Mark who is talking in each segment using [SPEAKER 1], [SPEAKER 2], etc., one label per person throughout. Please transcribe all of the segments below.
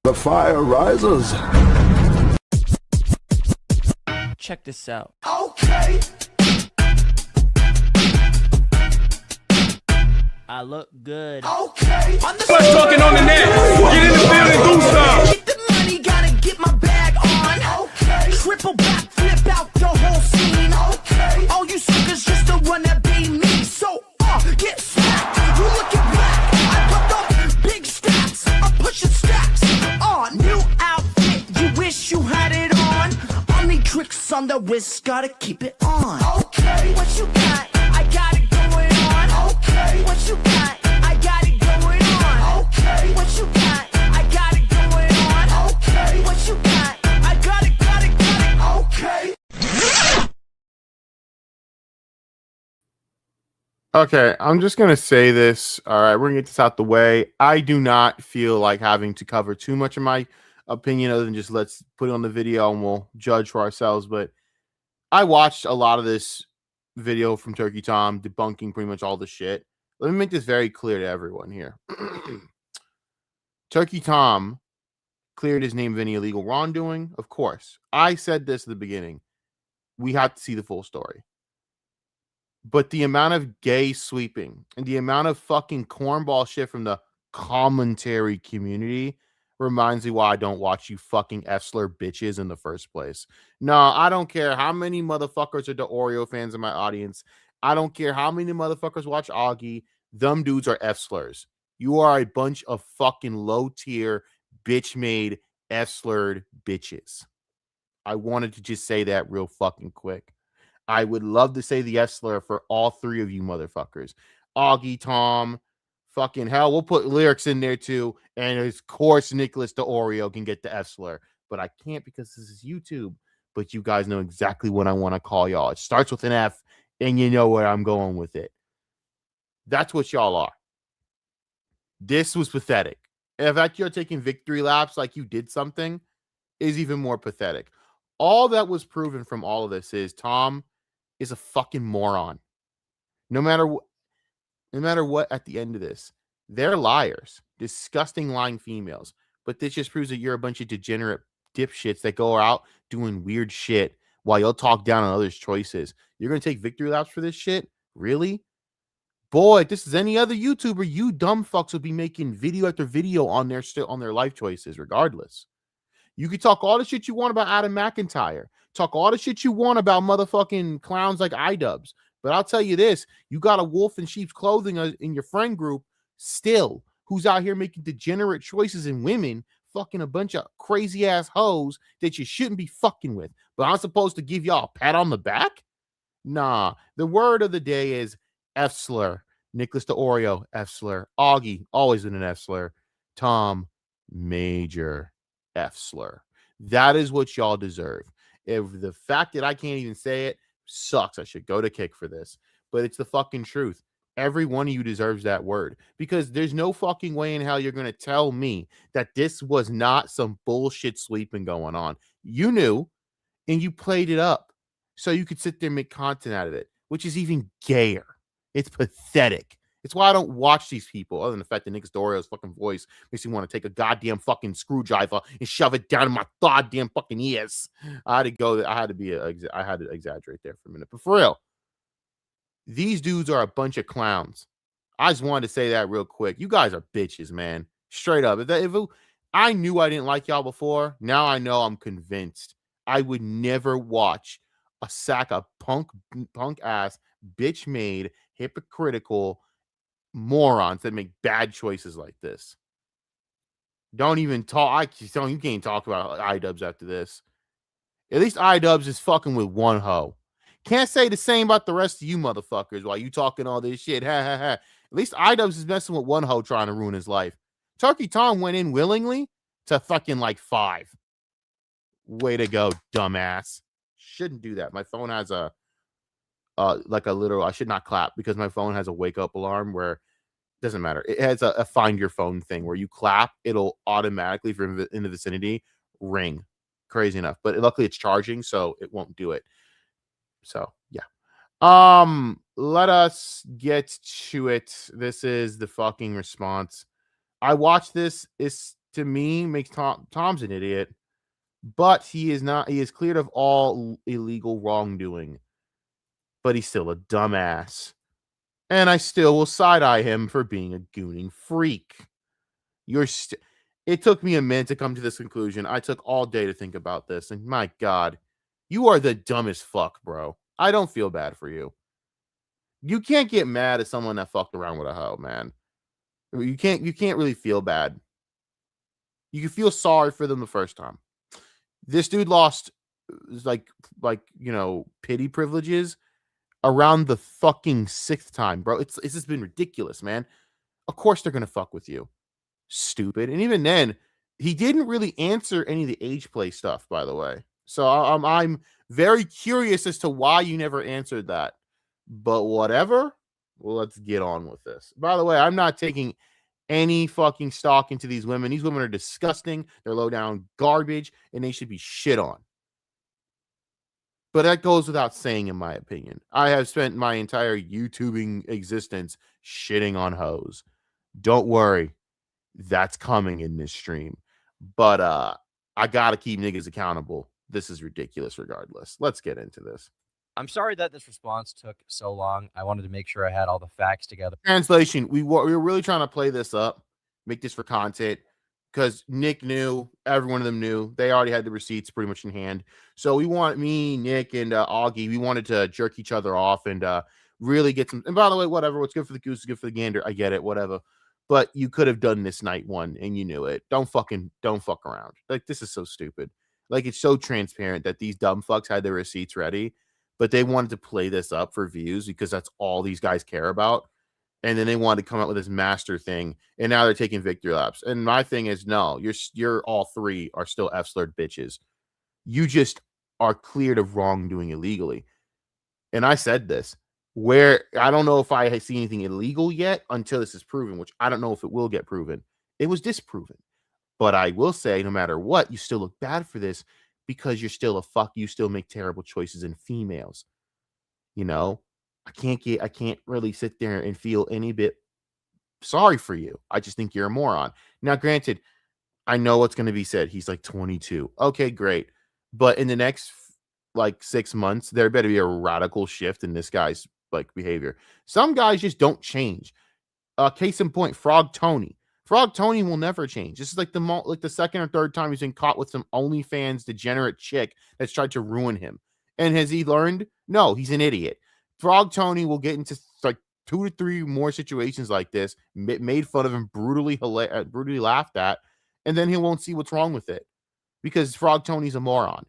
[SPEAKER 1] The fire rises.
[SPEAKER 2] Check this out.
[SPEAKER 3] Okay.
[SPEAKER 2] I look good.
[SPEAKER 3] Okay.
[SPEAKER 4] Let's talking on the net. Get in the building, do something.
[SPEAKER 3] Get the money, gotta get my bag on. Okay. Triple back, flip out the whole scene. Okay. All you suckers just to run that be me. So, get smacked. You looking back. I put up big stacks. I'm pushing stacks. New outfit. You wish you had it on. Only tricks on the wrist, gotta keep it on. Okay. What you got? I got it going on. Okay. What you got? I got it going on. Okay. What you got? I got it going on. Okay. What you got?
[SPEAKER 5] Okay, I'm just gonna say this. All right, we're gonna get this out the way. I do not feel like having to cover too much of my opinion other than just let's put it on the video and we'll judge for ourselves. But I watched a lot of this video from Turkey Tom debunking pretty much all the shit. Let me make this very clear to everyone here. Turkey Tom cleared his name of any illegal wrongdoing. Of course. I said this at the beginning. We have to see the full story. But the amount of gay sweeping and the amount of fucking cornball shit from the commentary community reminds me why I don't watch you fucking F-slur bitches in the first place. No, I don't care how many motherfuckers are the Oreo fans in my audience. I don't care how many motherfuckers watch Augie. Them dudes are F-slurs. You are a bunch of fucking low-tier, bitch-made, F-slurred bitches. I wanted to just say that real fucking quick. I would love to say the F-slur for all three of you motherfuckers. Augie, Tom, fucking hell, we'll put lyrics in there too. And of course, Nicholas the Oreo can get the F-slur. But I can't because this is YouTube. But you guys know exactly what I want to call y'all. It starts with an F, and you know where I'm going with it. That's what y'all are. This was pathetic. And the fact you're taking victory laps like you did something is even more pathetic. All that was proven from all of this is Tom is a fucking moron. No matter what at the end of this, they're liars, disgusting lying females. But this just proves that you're a bunch of degenerate dipshits that go out doing weird shit while you'll talk down on others' choices. You're going to take victory laps for this shit? Really? Boy, if this is any other YouTuber, you dumb fucks would be making video after video on their life choices regardless. You can talk all the shit you want about Adam McIntyre. Talk all the shit you want about motherfucking clowns like iDubbbz. But I'll tell you this, you got a wolf in sheep's clothing in your friend group still who's out here making degenerate choices in women, fucking a bunch of crazy ass hoes that you shouldn't be fucking with. But I'm supposed to give y'all a pat on the back? Nah, the word of the day is F-slur. Nicholas the Oreo, F-slur. Augie, always been an F-slur. Tom, major F-slur. That is what y'all deserve. If the fact that I can't even say it sucks, I should go to kick for this. But it's the fucking truth. Every one of you deserves that word because there's no fucking way in hell you're going to tell me that this was not some bullshit sweeping going on. You knew and you played it up so you could sit there and make content out of it, which is even gayer. It's pathetic. It's why I don't watch these people, other than the fact that Nick Dorio's fucking voice makes me want to take a goddamn fucking screwdriver and shove it down in my goddamn fucking ears. I had to exaggerate there for a minute. But for real, these dudes are a bunch of clowns. I just wanted to say that real quick. You guys are bitches, man. Straight up. I knew I didn't like y'all before. Now I know I'm convinced. I would never watch a sack of punk ass, bitch made, hypocritical morons that make bad choices like this. Don't even talk. You can't talk about iDubbbz after this. At least iDubbbz is fucking with one hoe. Can't say the same about the rest of you motherfuckers while you talking all this shit. Ha ha ha. At least iDubbbz is messing with one hoe trying to ruin his life. Turkey Tom went in willingly to fucking like 5. Way to go, dumbass. Shouldn't do that. My phone has a I should not clap because my phone has a wake up alarm where doesn't matter. It has a find your phone thing where you clap, it'll automatically, if you're in the vicinity, ring. Crazy enough. But luckily it's charging, so it won't do it. So yeah. Let us get to it. This is the fucking response. I watched this. It's to me makes Tom's an idiot, but he is not. He is cleared of all illegal wrongdoing, but he's still a dumbass. And I still will side-eye him for being a gooning freak. It took me a minute to come to this conclusion. I took all day to think about this. And my God, you are the dumbest fuck, bro. I don't feel bad for you. You can't get mad at someone that fucked around with a hoe, man. You can't really feel bad. You can feel sorry for them the first time. This dude lost pity privileges around the fucking 6th time, bro. It's just been ridiculous, man. Of course they're gonna fuck with you. Stupid. And even then, he didn't really answer any of the age play stuff, by the way. So I'm very curious as to why you never answered that. But whatever. Well, let's get on with this. By the way, I'm not taking any fucking stock into these women. These women are disgusting. They're low down garbage, and they should be shit on. But that goes without saying, in my opinion. I have spent my entire YouTubing existence shitting on hoes. Don't worry. That's coming in this stream. But I gotta keep niggas accountable. This is ridiculous regardless. Let's get into this.
[SPEAKER 6] I'm sorry that this response took so long. I wanted to make sure I had all the facts together.
[SPEAKER 5] Translation, we were really trying to play this up, make this for content, because Nick knew, every one of them knew. They already had the receipts pretty much in hand. So we want me, Nick, and Augie, we wanted to jerk each other off and really get some. And by the way, whatever, what's good for the goose is good for the gander. I get it, whatever. But you could have done this night one, and you knew it. Don't fuck around. Like, this is so stupid. Like, it's so transparent that these dumb fucks had their receipts ready, but they wanted to play this up for views because that's all these guys care about. And then they wanted to come up with this master thing, and now they're taking victory laps. And my thing is, no, you're all three are still F-slurred bitches. You just are cleared of wrongdoing illegally. And I said this, where I don't know if I see anything illegal yet until this is proven, which I don't know if it will get proven. It was disproven. But I will say, no matter what, you still look bad for this because you're still a fuck. You still make terrible choices in females. You know, I can't really sit there and feel any bit sorry for you. I just think you're a moron. Now, granted, I know what's going to be said. He's like 22. Okay, great. But in the next like 6 months, there better be a radical shift in this guy's like behavior. Some guys just don't change. Case in point, Frog Tony. Frog Tony will never change. This is like the second or third time he's been caught with some OnlyFans degenerate chick that's tried to ruin him. And has he learned? No, he's an idiot. Frog Tony will get into like 2 to 3 more situations like this, made fun of him, brutally laughed at, and then he won't see what's wrong with it because Frog Tony's a moron.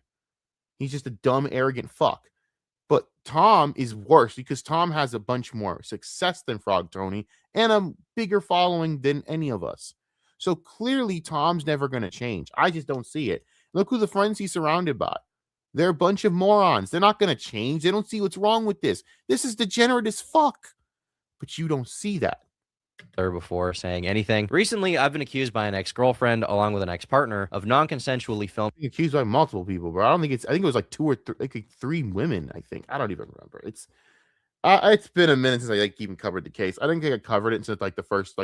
[SPEAKER 5] He's just a dumb, arrogant fuck. But Tom is worse because Tom has a bunch more success than Frog Tony and a bigger following than any of us. So clearly Tom's never going to change. I just don't see it. Look who the friends he's surrounded by. They're a bunch of morons. They're not going to change. They don't see what's wrong with this. This is degenerate as fuck. But you don't see that.
[SPEAKER 6] Before saying anything. Recently, I've been accused by an ex-girlfriend along with an ex-partner of non-consensually filming.
[SPEAKER 5] Accused by multiple people, bro. I think it was like 2 or 3, like 3 women, I think. I don't even remember. It's been a minute since I like even covered the case. I didn't think I covered it since like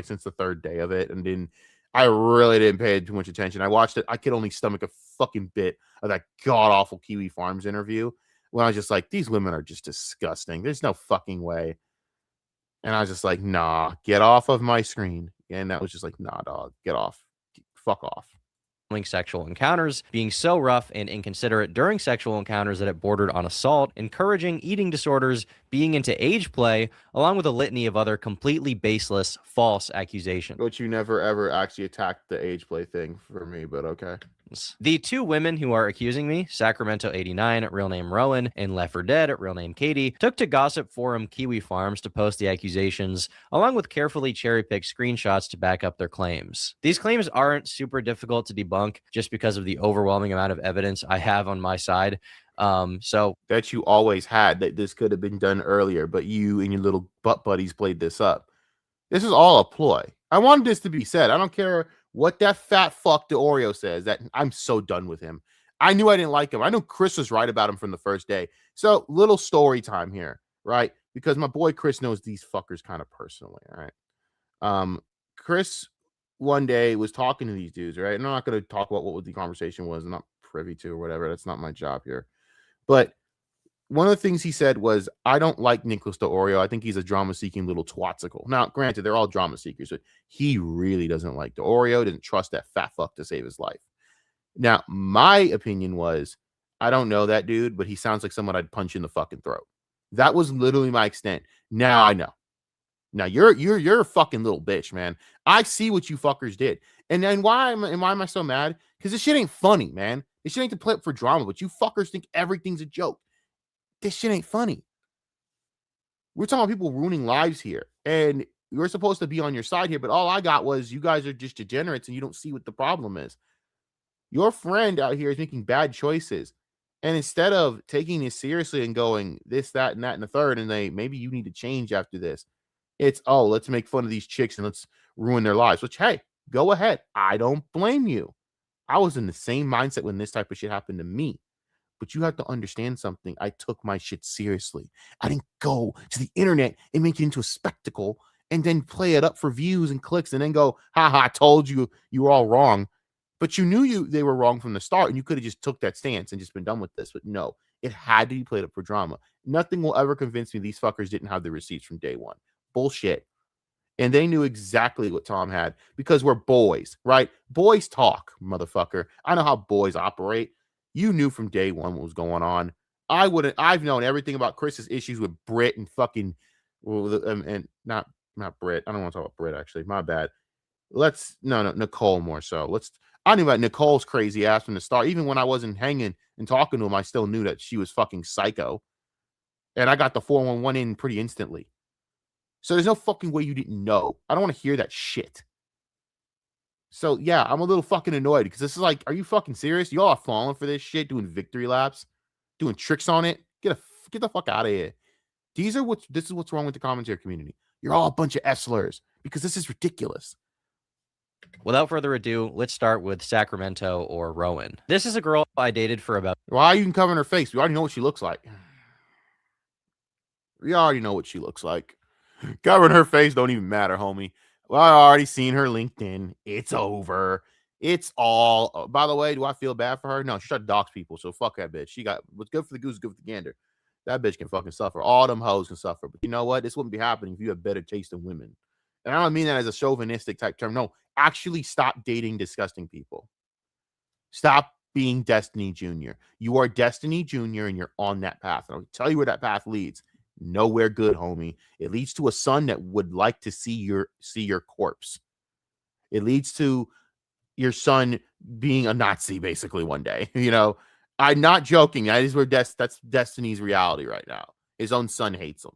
[SPEAKER 5] since the 3rd day of it, and then I really didn't pay too much attention. I watched it. I could only stomach a fucking bit of that god-awful Kiwi Farms interview when I was just like, these women are just disgusting. There's no fucking way. And I was just like, nah, get off of my screen. And that was just like, nah, dog, get off. Fuck off.
[SPEAKER 6] Sexual encounters, being so rough and inconsiderate during sexual encounters that it bordered on assault, encouraging eating disorders, being into age play, along with a litany of other completely baseless, false accusations.
[SPEAKER 5] But you never, ever actually attacked the age play thing for me, but okay.
[SPEAKER 6] The 2 women who are accusing me, Sacramento 89, real name Rowan, and Left 4 Dead, real name Katie, took to gossip forum Kiwi Farms to post the accusations, along with carefully cherry-picked screenshots to back up their claims. These claims aren't super difficult to debunk just because of the overwhelming amount of evidence I have on my side. So
[SPEAKER 5] that you always had, that this could have been done earlier, but you and your little butt buddies played this up. This is all a ploy. I wanted this to be said. I don't care what that fat fuck the Oreo says. That I'm so done with him. I knew I didn't like him. I know Chris was right about him from the first day. So little story time here, right? Because my boy Chris knows these fuckers kind of personally, all right? Chris one day was talking to these dudes, right? And I'm not going to talk about what the conversation was. I'm not privy to or whatever. That's not my job here. But one of the things he said was, I don't like Nicholas de Oreo. I think he's a drama-seeking little twatsicle. Now, granted, they're all drama seekers, but he really doesn't like de Oreo, didn't trust that fat fuck to save his life. Now, my opinion was, I don't know that dude, but he sounds like someone I'd punch in the fucking throat. That was literally my extent. Now I know. Now you're a fucking little bitch, man. I see what you fuckers did. And then why am I so mad? Because this shit ain't funny, man. This shit ain't to play up for drama, but you fuckers think everything's a joke. This shit ain't funny. We're talking about people ruining lives here. And you're supposed to be on your side here, but all I got was you guys are just degenerates and you don't see what the problem is. Your friend out here is making bad choices. And instead of taking this seriously and going this, that, and that, and the third, and maybe you need to change after this. It's, oh, let's make fun of these chicks and let's ruin their lives, which, hey, go ahead. I don't blame you. I was in the same mindset when this type of shit happened to me. But you have to understand something. I took my shit seriously. I didn't go to the internet and make it into a spectacle and then play it up for views and clicks and then go, haha, I told you you were all wrong. But you knew they were wrong from the start, and you could have just took that stance and just been done with this. But no, it had to be played up for drama. Nothing will ever convince me these fuckers didn't have the receipts from day one. Bullshit. And they knew exactly what Tom had because we're boys, right? Boys talk, motherfucker. I know how boys operate. You knew from day one what was going on. I've known everything about Chris's issues with Britt and fucking, and not Britt. I don't want to talk about Britt, actually. My bad. Nicole more so. I knew about Nicole's crazy ass from the start. Even when I wasn't hanging and talking to him, I still knew that she was fucking psycho. And I got the 411 in pretty instantly. So there's no fucking way you didn't know. I don't want to hear that shit. So yeah, I'm a little fucking annoyed because this is like, are you fucking serious? Y'all are falling for this shit, doing victory laps, doing tricks on it. Get the fuck out of here. This is what's wrong with the commentary community. You're all a bunch of F-slurs because this is ridiculous.
[SPEAKER 6] Without further ado, let's start with Sacramento or Rowan. This is a girl I dated for about...
[SPEAKER 5] Why are you even covering her face? We already know what she looks like. We already know what she looks like. Covering her face don't even matter, homie. Well, I already seen her LinkedIn. It's over. It's all. By the way, do I feel bad for her? No, she tried to dox people, so fuck that bitch. She got what's good for the goose is good for the gander. That bitch can fucking suffer. All them hoes can suffer. But you know what? This wouldn't be happening if you have better taste in women. And I don't mean that as a chauvinistic type term. No, actually stop dating disgusting people. Stop being Destiny Jr. You are Destiny Jr. and you're on that path. And I'll tell you where that path leads. Nowhere good, homie. It leads to a son that would like to see your corpse. It leads to your son being a Nazi basically one day. You know, I'm not joking. That is where that's Destiny's reality right now. His own son hates him.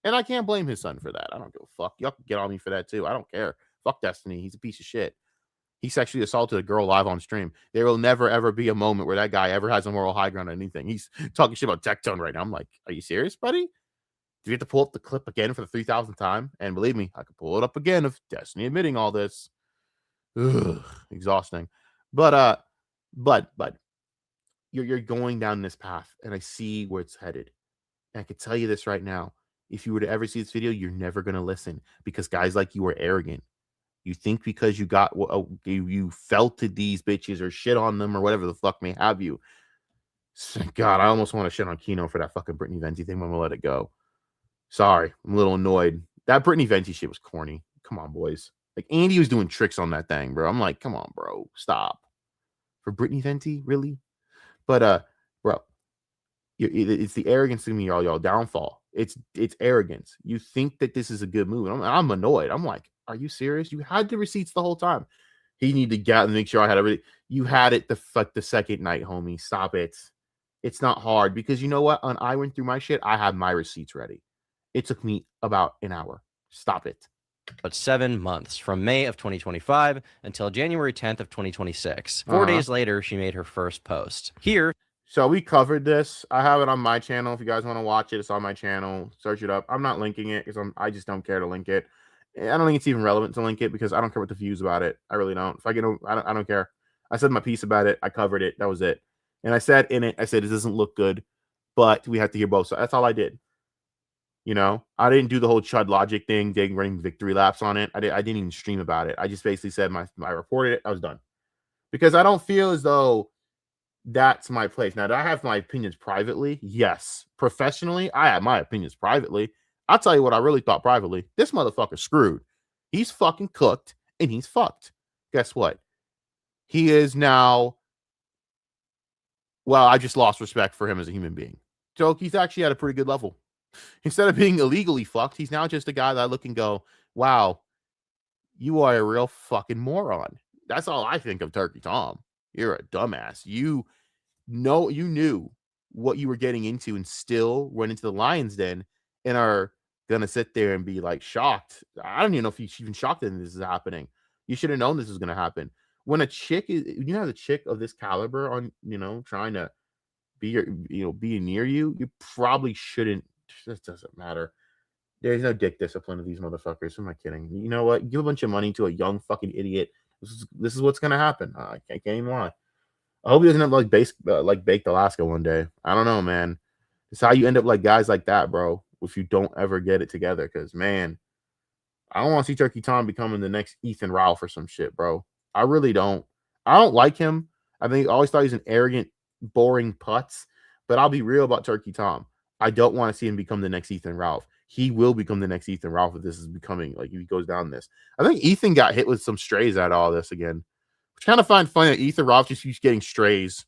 [SPEAKER 5] And I can't blame his son for that. I don't give a fuck. Y'all can get on me for that too. I don't care. Fuck Destiny. He's a piece of shit. He sexually assaulted a girl live on stream. There will never, ever be a moment where that guy ever has a moral high ground on anything. He's talking shit about Tectone right now. I'm like, are you serious, buddy? Do you have to pull up the clip again for the 3,000th time? And believe me, I could pull it up again of Destiny admitting all this. Ugh, exhausting. But you're going down this path, and I see where it's headed. And I can tell you this right now. If you were to ever see this video, you're never going to listen because guys like you are arrogant. You think because you got you felted these bitches or shit on them or whatever the fuck may have you. God, I almost want to shit on Kino for that fucking Brittany Venti thing. I'm going to let it go. Sorry, I'm a little annoyed. That Brittany Venti shit was corny. Come on, boys. Like, Andy was doing tricks on that thing, bro. I'm like, come on, bro. Stop. For Brittany Venti? Really? But, bro, it's the arrogance in me, y'all downfall. It's arrogance. You think that this is a good move. I'm annoyed. I'm like, are you serious? You had the receipts the whole time. He needed to get and make sure I had everything. You had it the second night, homie. Stop it. It's not hard because you know what? When I went through my shit, I had my receipts ready. It took me about an hour. Stop it.
[SPEAKER 6] But 7 months from May of 2025 until January 10th of 2026. 4 days later, she made her first post. Here.
[SPEAKER 5] So we covered this. I have it on my channel. If you guys want to watch it, it's on my channel. Search it up. I'm not linking it because I just don't care to link it. I don't think it's even relevant to link it because I don't care what the views about it. I really don't. If I get, I don't care. I said my piece about it. I covered it. That was it. And I said in it, it doesn't look good, but we have to hear both. So that's all I did. You know, I didn't do the whole Chud Logic thing, running victory laps on it. I didn't even stream about it. I just basically said I reported it. I was done because I don't feel as though that's my place. Now, do I have my opinions privately? Yes. Professionally, I have my opinions privately. I'll tell you what I really thought privately. This motherfucker's screwed. He's fucking cooked and he's fucked. Guess what? He is now. Well, I just lost respect for him as a human being. So he's actually at a pretty good level. Instead of being illegally fucked, he's now just a guy that I look and go, wow, you are a real fucking moron. That's all I think of Turkey Tom. You're a dumbass. You knew what you were getting into and still went into the lion's den and are going to sit there and be like shocked. I don't even know if you're even shocked that this is happening. You should have known this was going to happen. When a chick have a chick of this caliber on, trying to be near you, you probably shouldn't. This doesn't matter. There's no dick discipline of these motherfuckers. Who am I kidding? You know what? Give a bunch of money to a young fucking idiot. This is what's gonna happen. I can't even lie. I hope he doesn't have like Baked Alaska one day. I don't know, man. It's how you end up like guys like that, bro. If you don't ever get it together, because man, I don't want to see Turkey Tom becoming the next Ethan Ralph or some shit, bro. I really don't. I don't like him. I always thought he's an arrogant, boring putz. But I'll be real about Turkey Tom. I don't want to see him become the next Ethan Ralph. He will become the next Ethan Ralph if this is becoming like if he goes down this. I think Ethan got hit with some strays out of all this again. Which kind of find funny that Ethan Ralph just keeps getting strays.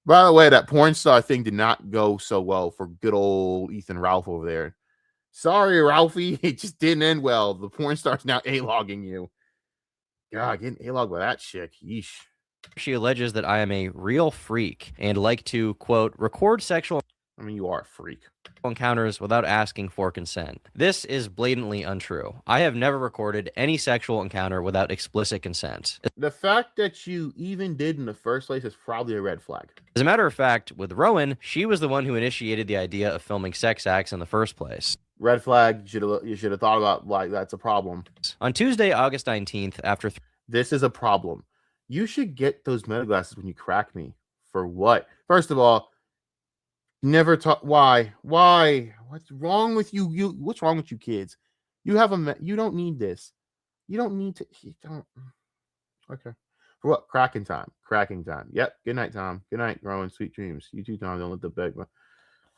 [SPEAKER 5] By the way, that porn star thing did not go so well for good old Ethan Ralph over there. Sorry, Ralphie. It just didn't end well. The porn star's now A-logging you. God, getting A-logged by that chick. Yeesh.
[SPEAKER 6] She alleges that I am a real freak and like to, quote, record sexual
[SPEAKER 5] I mean, you are a freak.
[SPEAKER 6] encounters without asking for consent. This is blatantly untrue. I have never recorded any sexual encounter without explicit consent.
[SPEAKER 5] The fact that you even did in the first place is probably a red flag.
[SPEAKER 6] As a matter of fact, with Rowan, she was the one who initiated the idea of filming sex acts in the first place.
[SPEAKER 5] Red flag. You should have thought about like that's a problem.
[SPEAKER 6] On Tuesday, August 19th, after
[SPEAKER 5] This is a problem. You should get those meta glasses when you crack me. For what? First of all, never talk. Why? What's wrong with you? What's wrong with you kids? You have you don't need this. You don't need to. You don't. Okay. For what? Cracking time. Yep. Good night, Tom. Good night, Rowan. Sweet dreams. You too, Tom. Don't let the beg.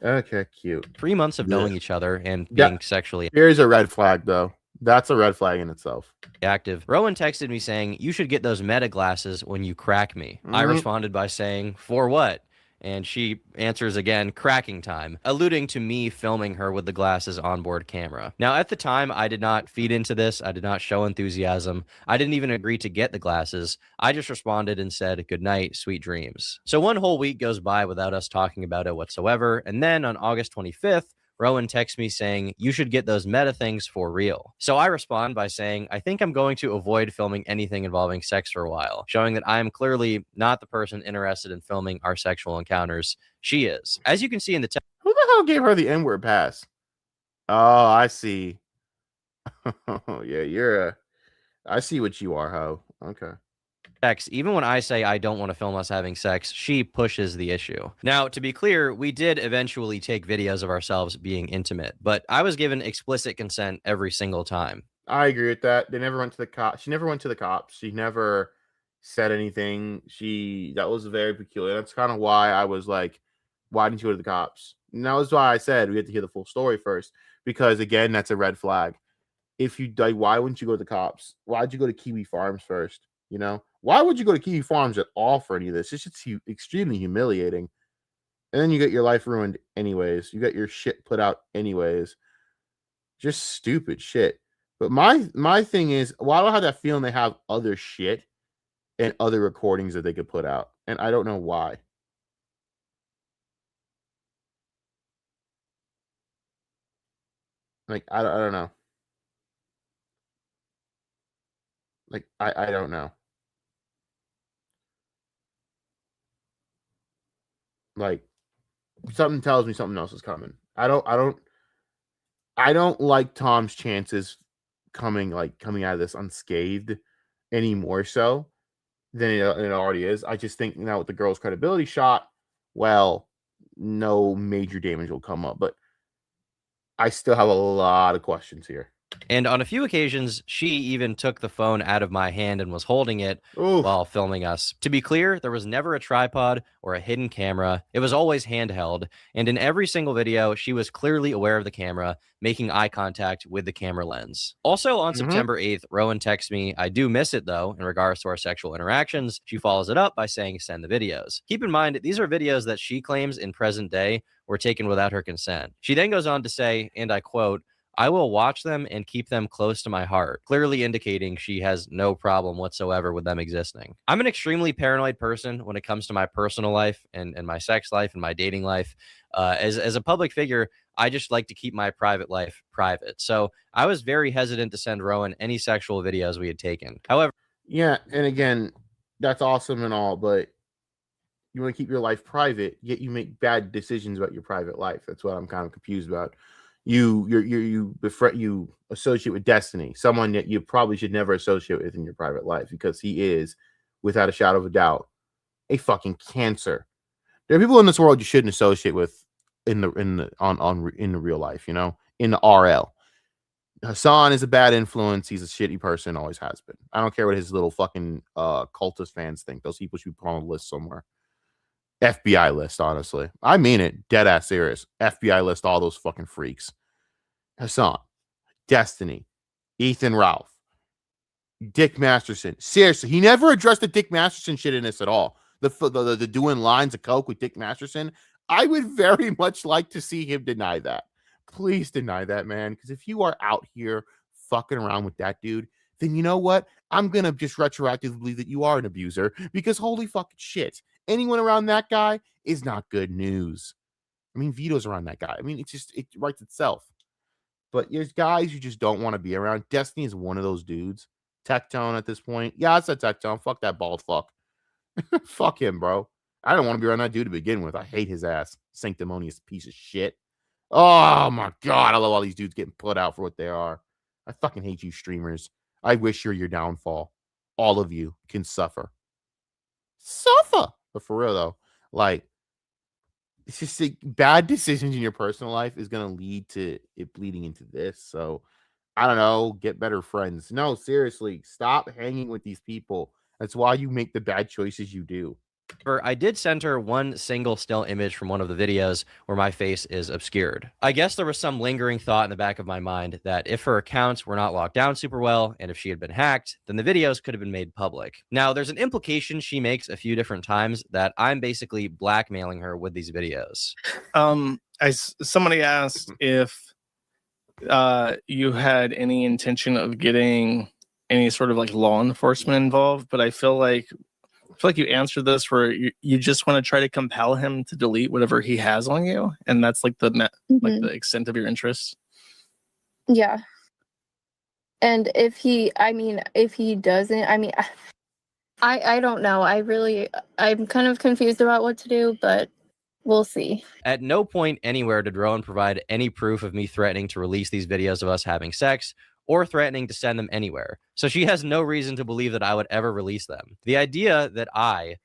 [SPEAKER 5] Okay, cute.
[SPEAKER 6] 3 months of knowing each other and being sexually
[SPEAKER 5] Here's a red flag, though. That's a red flag in itself.
[SPEAKER 6] active, Rowan texted me saying, "You should get those meta glasses when you crack me." I responded by saying, "For what?" And she answers again, "Cracking time," alluding to me filming her with the glasses onboard camera. Now, at the time, I did not feed into this. I did not show enthusiasm. I didn't even agree to get the glasses. I just responded and said, "Good night, sweet dreams." So 1 whole week goes by without us talking about it whatsoever. And then on August 25th, Rowan texts me saying, "You should get those meta things for real." So I respond by saying, "I think I'm going to avoid filming anything involving sex for a while," showing that I am clearly not the person interested in filming our sexual encounters. She is. As you can see in the text,
[SPEAKER 5] Who the hell gave her the N-word pass? Oh, I see. Yeah, I see what you are, ho. Okay.
[SPEAKER 6] even when I say I don't want to film us having sex, she pushes the issue. Now, to be clear, we did eventually take videos of ourselves being intimate, but I was given explicit consent every single time.
[SPEAKER 5] I agree with that. They never went to the cops. She never went to the cops. She never said anything. That was very peculiar. That's kind of why I was like, why didn't you go to the cops? And that was why I said we had to hear the full story first, because again, that's a red flag. If you die, why wouldn't you go to the cops? Why'd you go to Kiwi Farms first? You know, why would you go to Kiwi Farms at all for any of this? It's just extremely humiliating. And then you get your life ruined anyways. You get your shit put out anyways. Just stupid shit. But my thing is, well, I don't have that feeling they have other shit and other recordings that they could put out. And I don't know why. Like, I don't know. Like, I don't know. Like, something tells me something else is coming. I don't like Tom's chances coming out of this unscathed any more so than it already is. I just think now with the girl's credibility shot, well, no major damage will come up, but I still have a lot of questions here.
[SPEAKER 6] And on a few occasions, she even took the phone out of my hand and was holding it
[SPEAKER 5] Oof.
[SPEAKER 6] while filming us. To be clear, there was never a tripod or a hidden camera. It was always handheld. And in every single video, she was clearly aware of the camera, making eye contact with the camera lens. Also on September 8th, Rowan texts me, "I do miss it though," in regards to our sexual interactions. She follows it up by saying, "Send the videos." Keep in mind, these are videos that she claims in present day were taken without her consent. She then goes on to say, and I quote, "I will watch them and keep them close to my heart," clearly indicating she has no problem whatsoever with them existing. I'm an extremely paranoid person when it comes to my personal life and my sex life and my dating life. As a public figure, I just like to keep my private life private. So I was very hesitant to send Rowan any sexual videos we had taken. However,
[SPEAKER 5] yeah, and again, that's awesome and all, but you want to keep your life private, yet you make bad decisions about your private life. That's what I'm kind of confused about. you befriend, you associate with Destiny, someone that you probably should never associate with in your private life, because he is, without a shadow of a doubt, a fucking cancer. There are people in this world you shouldn't associate with in the real life, in the RL. Hassan is a bad influence. He's a shitty person, always has been. I don't care what his little fucking cultist fans think. Those people should be put on a list somewhere. FBI list, honestly. I mean it. Dead ass serious. FBI list all those fucking freaks. Hassan, Destiny, Ethan Ralph, Dick Masterson. Seriously, he never addressed the Dick Masterson shit in this at all. The doing lines of coke with Dick Masterson. I would very much like to see him deny that. Please deny that, man. Because if you are out here fucking around with that dude, then you know what? I'm going to just retroactively believe that you are an abuser, because holy fucking shit. Anyone around that guy is not good news. I mean, Vito's around that guy. I mean, it writes itself. But there's guys you just don't want to be around. Destiny is one of those dudes. Tectone at this point. Yeah, it's a Tectone. Fuck that bald fuck. Fuck him, bro. I don't want to be around that dude to begin with. I hate his ass. Sanctimonious piece of shit. Oh my God. I love all these dudes getting put out for what they are. I fucking hate you streamers. I wish you're your downfall. All of you can suffer. Suffer. But for real though, like, it's just bad decisions in your personal life is going to lead to it bleeding into this. So I don't know, get better friends. No, seriously, stop hanging with these people. That's why you make the bad choices you do.
[SPEAKER 6] I did send her one single still image from one of the videos where my face is obscured. I guess there was some lingering thought in the back of my mind that if her accounts were not locked down super well, and if she had been hacked, then the videos could have been made public. Now, there's an implication she makes a few different times that I'm basically blackmailing her with these videos.
[SPEAKER 7] Somebody asked if you had any intention of getting any sort of like law enforcement involved, but I feel like you answered this where you just want to try to compel him to delete whatever he has on you, and that's like the extent of your interest.
[SPEAKER 8] Yeah. And if he doesn't, I don't know. I'm kind of confused about what to do, but we'll see.
[SPEAKER 6] At no point anywhere did Rowan provide any proof of me threatening to release these videos of us having sex, or threatening to send them anywhere. So she has no reason to believe that I would ever release them. The idea that I,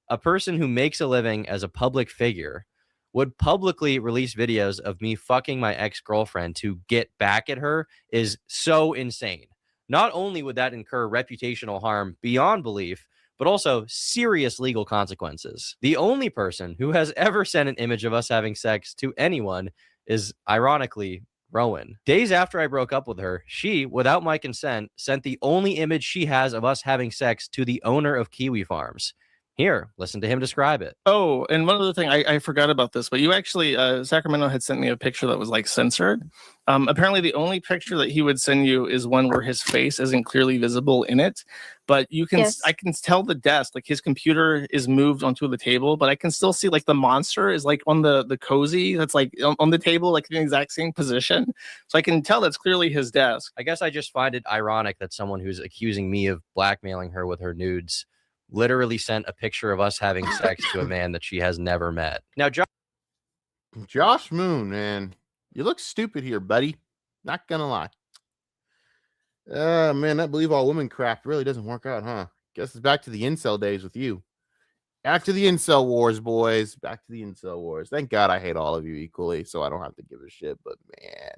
[SPEAKER 6] a person who makes a living as a public figure, would publicly release videos of me fucking my ex-girlfriend to get back at her is so insane. Not only would that incur reputational harm beyond belief, but also serious legal consequences. The only person who has ever sent an image of us having sex to anyone is, ironically, Rowan. Days after I broke up with her, she, without my consent, sent the only image she has of us having sex to the owner of Kiwi Farms. Here, listen to him describe it.
[SPEAKER 7] Oh, and one other thing, I forgot about this, but you actually, Sacramento had sent me a picture that was like censored. Apparently the only picture that he would send you is one where his face isn't clearly visible in it, but you can, I can tell the desk, like his computer is moved onto the table, but I can still see like the monster is like on the cozy that's like on the table, like in the exact same position. So I can tell that's clearly his desk.
[SPEAKER 6] I guess I just find it ironic that someone who's accusing me of blackmailing her with her nudes literally sent a picture of us having sex to a man that she has never met. Now,
[SPEAKER 5] Josh Moon, man, you look stupid here, buddy. Not gonna lie. Man, that believe all women crap really doesn't work out, huh? Guess it's back to the incel days with you. Back to the incel wars, boys. Back to the incel wars. Thank God I hate all of you equally, so I don't have to give a shit. But man,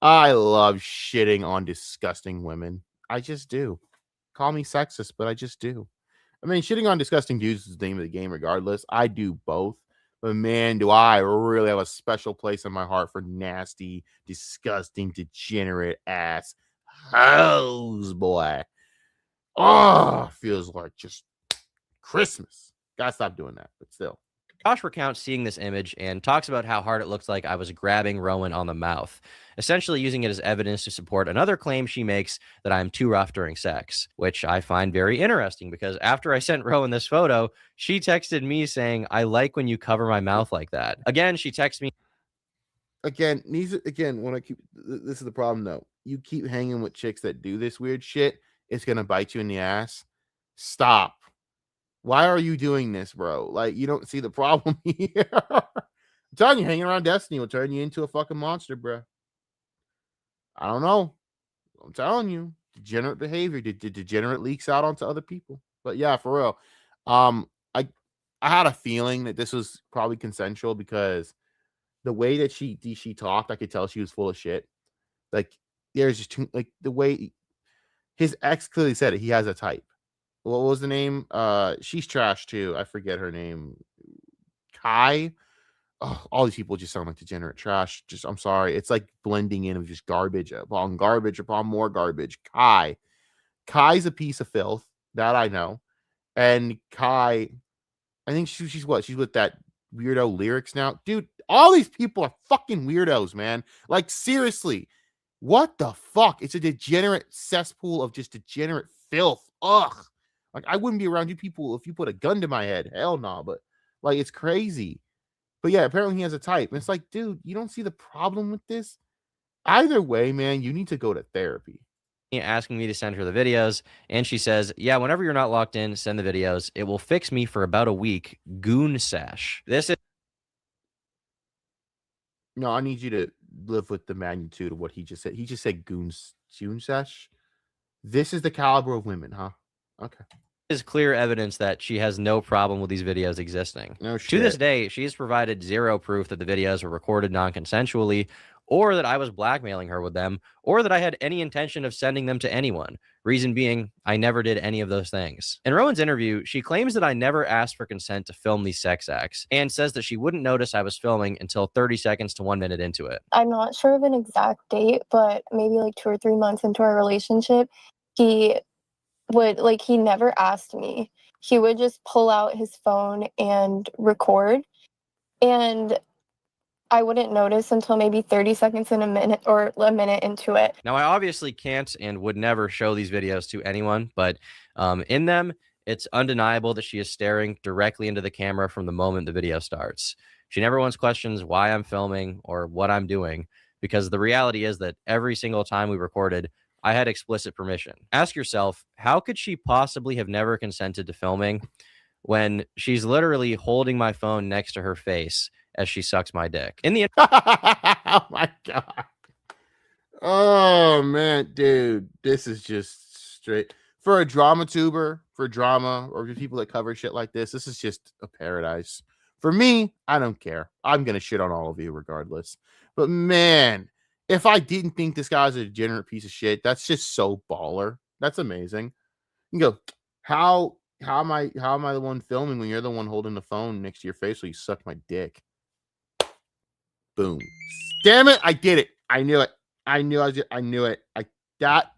[SPEAKER 5] I love shitting on disgusting women. I just do. Call me sexist, but I just do. I mean, shitting on disgusting dudes is the name of the game regardless. I do both. But man, do I really have a special place in my heart for nasty, disgusting, degenerate ass hoes, boy. Oh, feels like just Christmas. Gotta stop doing that, but still.
[SPEAKER 6] Josh recounts seeing this image and talks about how hard it looks like I was grabbing Rowan on the mouth, essentially using it as evidence to support another claim she makes that I'm too rough during sex, which I find very interesting because after I sent Rowan this photo, she texted me saying, "I like when you cover my mouth like that." Again, she texted me.
[SPEAKER 5] Again, when I keep, this is the problem though. You keep hanging with chicks that do this weird shit, it's going to bite you in the ass. Stop. Why are you doing this, bro? Like, you don't see the problem here. I'm telling you, hanging around Destiny will turn you into a fucking monster, bro. I don't know. I'm telling you, degenerate behavior, degenerate leaks out onto other people. But yeah, for real. I had a feeling that this was probably consensual because the way that she talked, I could tell she was full of shit. Like there's just too, like the way his ex clearly said it. He has a type. What was the name? She's trash too. I forget her name. Kai. Oh, all these people just sound like degenerate trash. Just I'm sorry. It's like blending in of just garbage upon garbage upon more garbage. Kai's a piece of filth. That I know. And Kai, I think she's what? She's with that weirdo lyrics now. Dude, all these people are fucking weirdos, man. Like, seriously. What the fuck? It's a degenerate cesspool of just degenerate filth. Ugh. Like, I wouldn't be around you people if you put a gun to my head. Hell no. But, like, it's crazy. But yeah, apparently he has a type. And it's like, dude, you don't see the problem with this? Either way, man, you need to go to therapy.
[SPEAKER 6] Asking me to send her the videos, and she says, yeah, whenever you're not locked in, send the videos. It will fix me for about a week. Goon sash. This is
[SPEAKER 5] No, I need you to live with the magnitude of what he just said. He just said goon sash. This is the caliber of women, huh? Okay.
[SPEAKER 6] is clear evidence that she has no problem with these videos existing.
[SPEAKER 5] No
[SPEAKER 6] To this
[SPEAKER 5] shit.
[SPEAKER 6] day, she has provided zero proof that the videos were recorded non-consensually, or that I was blackmailing her with them, or that I had any intention of sending them to anyone. Reason being, I never did any of those things. In Rowan's interview, she claims that I never asked for consent to film these sex acts, and says that she wouldn't notice I was filming until 30 seconds to 1 minute into it.
[SPEAKER 8] I'm not sure of an exact date, but maybe like 2 or 3 months into our relationship, he never asked me. He would just pull out his phone and record, and I wouldn't notice until maybe 30 seconds in a minute or a minute into it.
[SPEAKER 6] Now, I obviously can't and would never show these videos to anyone, but in them, it's undeniable that she is staring directly into the camera from the moment the video starts. She never once questions why I'm filming or what I'm doing, because the reality is that every single time we recorded, I had explicit permission. Ask yourself, how could she possibly have never consented to filming when she's literally holding my phone next to her face as she sucks my dick? In the
[SPEAKER 5] Oh my god. Oh man, dude, this is just straight for a drama tuber, for drama, or for people that cover shit like this. This is just a paradise. For me, I don't care. I'm gonna shit on all of you regardless. But man, if I didn't think this guy's a degenerate piece of shit, that's just so baller. That's amazing. You go, how am I the one filming when you're the one holding the phone next to your face while you suck my dick? Boom. Damn it, I did it. I knew it. I knew it. That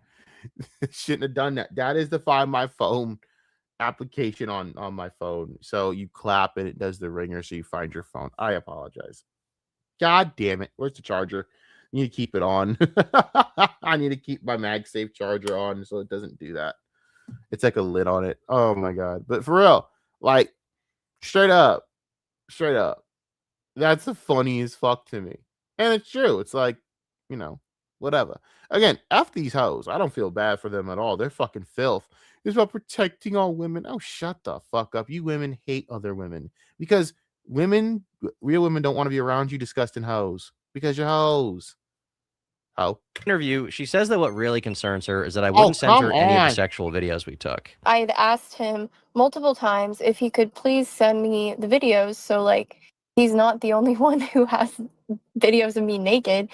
[SPEAKER 5] shouldn't have done that. That is the Find My Phone application on my phone. So you clap and it does the ringer so you find your phone. I apologize. God damn it. Where's the charger? You need to keep it on. I need to keep my MagSafe charger on so it doesn't do that. It's like a lid on it. Oh my god. But for real, like straight up, that's the funniest fuck to me. And it's true. It's like, you know, whatever. Again, F these hoes. I don't feel bad for them at all. They're fucking filth. It's about protecting all women. Oh, shut the fuck up. You women hate other women because women, real women, don't want to be around you disgusting hoes because you're hoes.
[SPEAKER 6] interview, she says that what really concerns her is that I wouldn't send her any of the sexual videos we took.
[SPEAKER 8] I had asked him multiple times if he could please send me the videos, so like he's not the only one who has videos of me naked,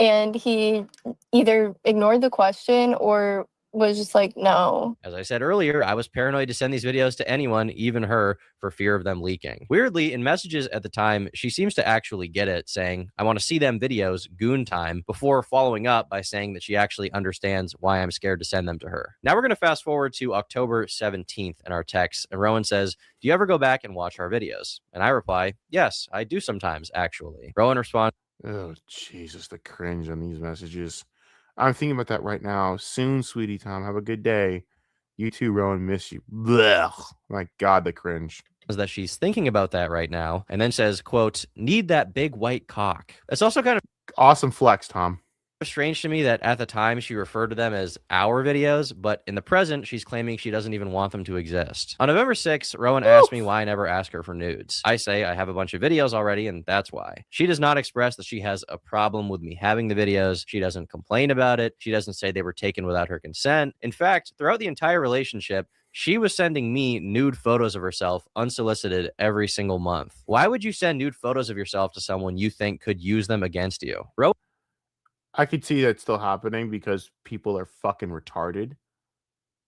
[SPEAKER 8] and he either ignored the question or was just like, no.
[SPEAKER 6] As I said earlier, I was paranoid to send these videos to anyone, even her, for fear of them leaking. Weirdly, in messages at the time, she seems to actually get it, saying, I want to see them videos, goon time, before following up by saying that she actually understands why I'm scared to send them to her. Now we're going to fast forward to October 17th in our text, and Rowan says, do you ever go back and watch our videos? And I reply, yes, I do sometimes, actually. Rowan responds,
[SPEAKER 5] oh, Jesus, the cringe on these messages. I'm thinking about that right now. Soon, sweetie Tom. Have a good day. You too, Rowan. Miss you. Blech. My God, the cringe.
[SPEAKER 6] that she's thinking about that right now, and then says, quote, need that big white cock. It's also kind of
[SPEAKER 5] awesome flex, Tom.
[SPEAKER 6] Strange to me that at the time she referred to them as our videos, but in the present, she's claiming she doesn't even want them to exist. On November 6th, Rowan asked me why I never ask her for nudes. I say I have a bunch of videos already, and that's why. She does not express that she has a problem with me having the videos. She doesn't complain about it. She doesn't say they were taken without her consent. In fact, throughout the entire relationship, she was sending me nude photos of herself unsolicited every single month. Why would you send nude photos of yourself to someone you think could use them against you?
[SPEAKER 5] I could see that still happening because people are fucking retarded.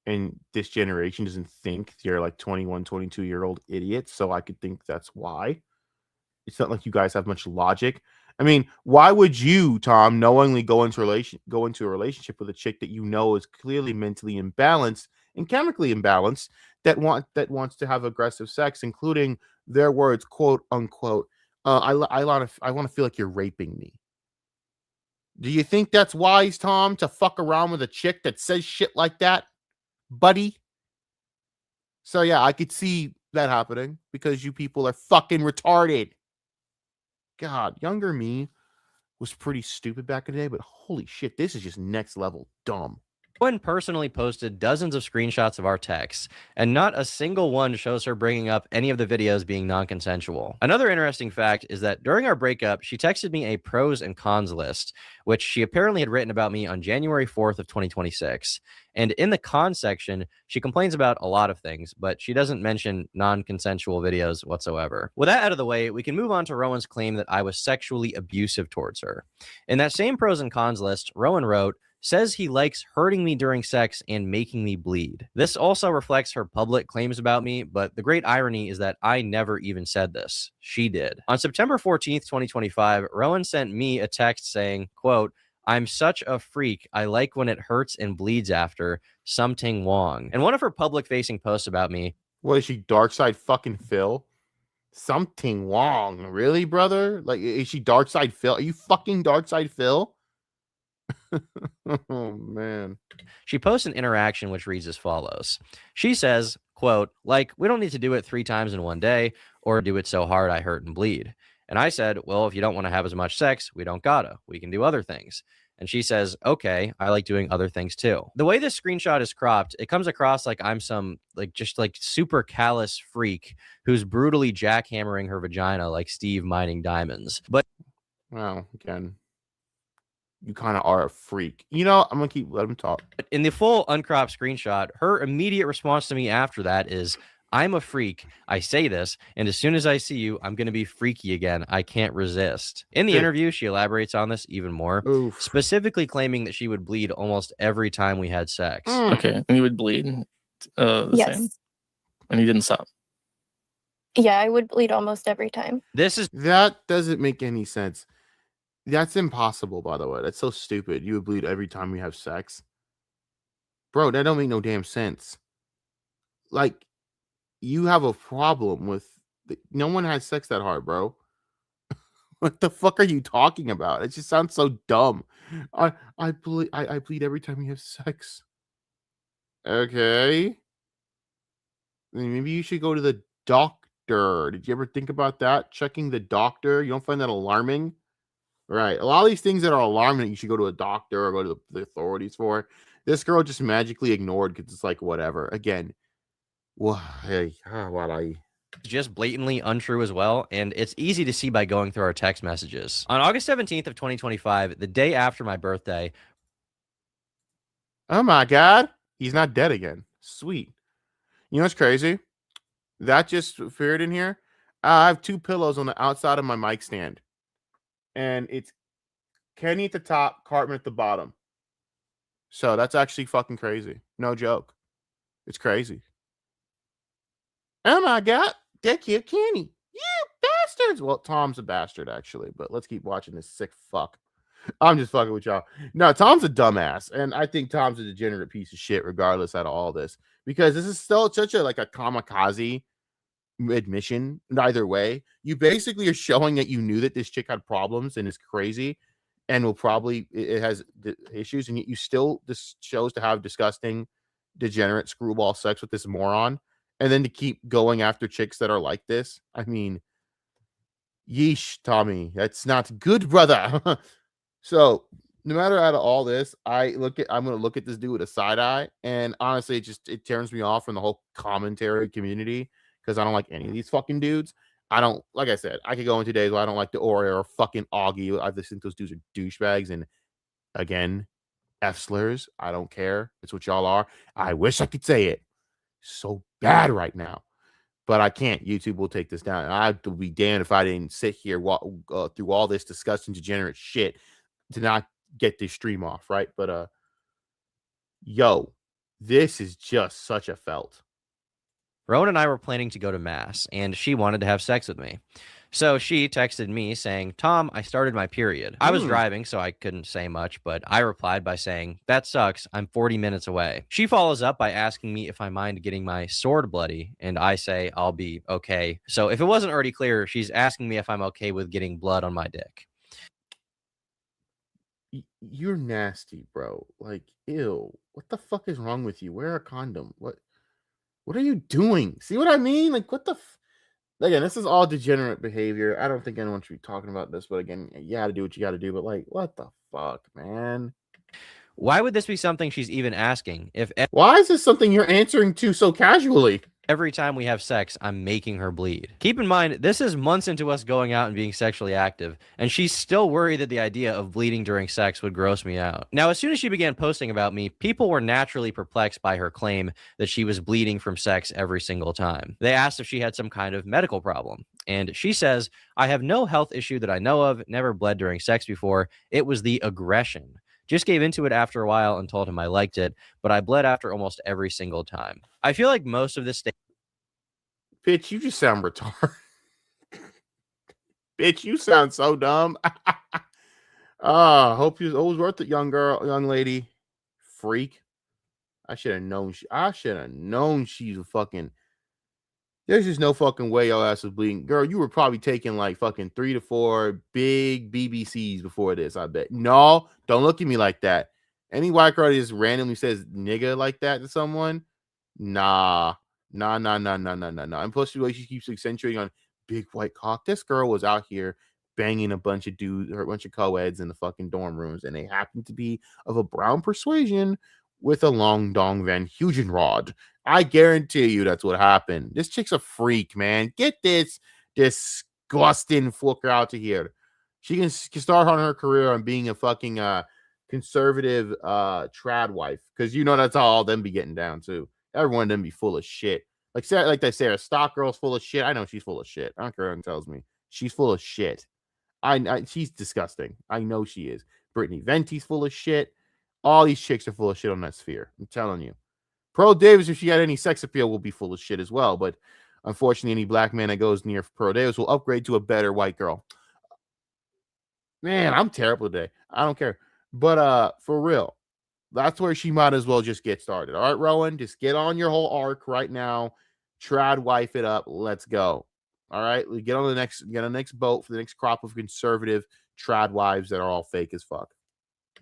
[SPEAKER 5] And this generation doesn't think they're like 21, 22-year-old idiots. So I could think that's why. It's not like you guys have much logic. I mean, why would you, Tom, knowingly go into a relationship with a chick that you know is clearly mentally imbalanced and chemically imbalanced that wants to have aggressive sex, including their words, quote unquote, I want to feel like you're raping me. Do you think that's wise, Tom, to fuck around with a chick that says shit like that, buddy? So yeah, I could see that happening because you people are fucking retarded. God, younger me was pretty stupid back in the day, but holy shit, this is just next level dumb.
[SPEAKER 6] Rowan personally posted dozens of screenshots of our texts, and not a single one shows her bringing up any of the videos being non-consensual. Another interesting fact is that during our breakup, she texted me a pros and cons list, which she apparently had written about me on January 4th of 2026. And in the cons section, she complains about a lot of things, but she doesn't mention non-consensual videos whatsoever. With that out of the way, we can move on to Rowan's claim that I was sexually abusive towards her. In that same pros and cons list, Rowan wrote, says he likes hurting me during sex and making me bleed. This also reflects her public claims about me, but the great irony is that I never even said this. She did. On September 14th, 2025, Rowan sent me a text saying, quote, I'm such a freak. I like when it hurts and bleeds after. Something Wong. And one of her public-facing posts about me.
[SPEAKER 5] What is she, Darkside fucking Phil? Something Wong. Really, brother? Like, is she Darkside Phil? Are you fucking Darkside Phil? Oh, man.
[SPEAKER 6] She posts an interaction which reads as follows. She says, quote, like, we don't need to do it 3 times in one day or do it so hard I hurt and bleed. And I said, well, if you don't want to have as much sex, we don't gotta. We can do other things. And she says, okay, I like doing other things too. The way this screenshot is cropped, it comes across like I'm some just super callous freak who's brutally jackhammering her vagina like Steve mining diamonds. But
[SPEAKER 5] well, again, you kind of are a freak. You know, I'm gonna let him talk.
[SPEAKER 6] In the full uncropped screenshot, her immediate response to me after that is, I'm a freak. I say this, and as soon as I see you, I'm going to be freaky again. I can't resist. In the interview, she elaborates on this even more, specifically claiming that she would bleed almost every time we had sex.
[SPEAKER 7] Okay, and you would bleed
[SPEAKER 8] Yes.
[SPEAKER 7] same? And you didn't stop?
[SPEAKER 8] Yeah, I would bleed almost every time.
[SPEAKER 5] That doesn't make any sense. That's impossible, by the way. That's so stupid. You would bleed every time we have sex. Bro, that don't make no damn sense. Like, you have a problem with no one has sex that hard, bro. What the fuck are you talking about? It just sounds so dumb. I bleed every time we have sex. Okay. Maybe you should go to the doctor. Did you ever think about that? Checking the doctor? You don't find that alarming? Right. A lot of these things that are alarming, you should go to a doctor or go to the authorities for. This girl just magically ignored because it's like, whatever. Again, well, hey,
[SPEAKER 6] just blatantly untrue as well, and it's easy to see by going through our text messages. On August 17th of 2025, the day after my birthday.
[SPEAKER 5] Oh my God, he's not dead again. Sweet. You know what's crazy? That just figured in here. I have 2 pillows on the outside of my mic stand, and it's Kenny at the top, Cartman at the bottom. So that's actually fucking crazy. No joke. It's crazy. Oh my God, that kid Kenny. You bastards. Well, Tom's a bastard, actually, but let's keep watching this sick fuck. I'm just fucking with y'all. No, Tom's a dumbass, and I think Tom's a degenerate piece of shit, regardless out of all this, because this is still such a kamikaze admission. Either way, you basically are showing that you knew that this chick had problems and is crazy, and will probably it has issues, and yet you still chose to have disgusting, degenerate screwball sex with this moron. And then to keep going after chicks that are like this. I mean, yeesh, Tommy. That's not good, brother. So, no matter out of all this, I'm gonna look at this dude with a side eye, and honestly, it turns me off from the whole commentary community because I don't like any of these fucking dudes. I don't, like I said, I could go into days where I don't like the Oreo or fucking Augie. I just think those dudes are douchebags, and again, F slurs. I don't care. It's what y'all are. I wish I could say it so bad right now, but I can't. YouTube will take this down. And I would be damned if I didn't sit here through all this disgusting, degenerate shit to not get this stream off, right? But yo, this is just such a felt.
[SPEAKER 6] Rowan and I were planning to go to mass, and she wanted to have sex with me. So she texted me saying, Tom, I started my period. I was driving, so I couldn't say much, but I replied by saying, that sucks. I'm 40 minutes away. She follows up by asking me if I mind getting my sword bloody, and I say I'll be okay. So if it wasn't already clear, she's asking me if I'm okay with getting blood on my dick.
[SPEAKER 5] You're nasty, bro. Like, ew. What the fuck is wrong with you? Wear a condom. What are you doing? See what I mean? Like, what the again, this is all degenerate behavior. I don't think anyone should be talking about this, but again, you gotta do what you gotta do. But like, what the fuck, man?
[SPEAKER 6] Why would this be something she's even asking?
[SPEAKER 5] Why is this something you're answering to so casually?
[SPEAKER 6] Every time we have sex, I'm making her bleed. Keep in mind, this is months into us going out and being sexually active, and she's still worried that the idea of bleeding during sex would gross me out. Now, as soon as she began posting about me, people were naturally perplexed by her claim that she was bleeding from sex every single time. They asked if she had some kind of medical problem, and she says, I have no health issue that I know of, never bled during sex before. It was the aggression. Just gave into it after a while and told him I liked it, but I bled after almost every single time. I feel like most of this
[SPEAKER 5] Bitch, you just sound retarded. Bitch, you sound so dumb. Hope you always worth it, young lady. Freak. I should have known she's a fucking. There's just no fucking way your ass was bleeding. Girl, you were probably taking like fucking 3 to 4 big BBCs before this, I bet. No, don't look at me like that. Any white girl that just randomly says nigga like that to someone, nah. And plus, the way she keeps accentuating on big white cock. This girl was out here banging a bunch of dudes or a bunch of co-eds in the fucking dorm rooms, and they happened to be of a brown persuasion with a long dong Van Heusen rod. I guarantee you that's what happened. This chick's a freak, man. Get this disgusting fucker out of here. She can start on her career on being a fucking conservative trad wife, because you know that's how all them be getting down too. Everyone of them be full of shit. Like they say, a stock girl's full of shit. I know she's full of shit. I don't care what anyone tells me. She's full of shit. She's disgusting. I know she is. Brittany Venti's full of shit. All these chicks are full of shit on that sphere. I'm telling you. Pearl Davis, if she had any sex appeal, will be full of shit as well. But unfortunately, any black man that goes near Pearl Davis will upgrade to a better white girl. Man, I'm terrible today. I don't care. But for real, that's where she might as well just get started. All right, Rowan, just get on your whole arc right now. Trad wife it up. Let's go. All right, we get on the next boat for the next crop of conservative trad wives that are all fake as fuck.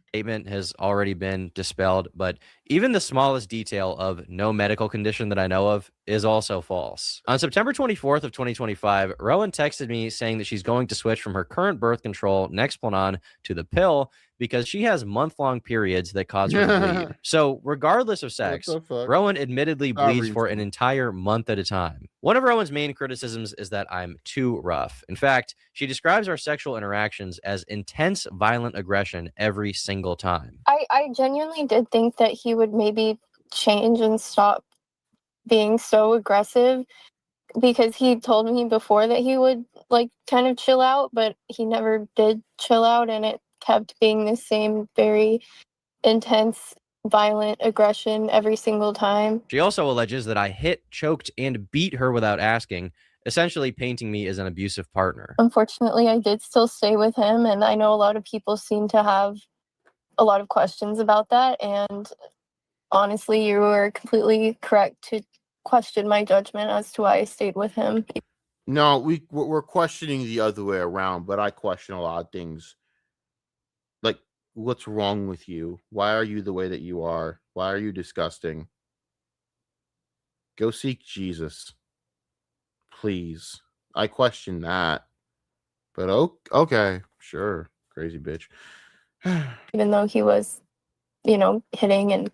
[SPEAKER 6] Statement has already been dispelled, but even the smallest detail of no medical condition that I know of is also false. On September 24th of 2025, Rowan texted me saying that she's going to switch from her current birth control, Nexplanon, to the pill because she has month-long periods that cause her to bleed. So regardless of sex, Rowan admittedly bleeds for an entire month at a time. One of Rowan's main criticisms is that I'm too rough. In fact, she describes our sexual interactions as intense, violent aggression every single time.
[SPEAKER 8] I genuinely did think that he would maybe change and stop being so aggressive, because he told me before that he would like kind of chill out, but he never did chill out, and it kept being the same very intense, violent aggression every single time.
[SPEAKER 6] She also alleges that I hit, choked, and beat her without asking, essentially painting me as an abusive partner.
[SPEAKER 8] Unfortunately, I did still stay with him, and I know a lot of people seem to have a lot of questions about that, and honestly, you were completely correct to question my judgment as to why I stayed with him.
[SPEAKER 5] No, we're questioning the other way around, but I question a lot of things. Like, what's wrong with you? Why are you the way that you are? Why are you disgusting? Go seek Jesus. Please. I question that. But okay, sure. Crazy bitch.
[SPEAKER 8] even though he was, hitting and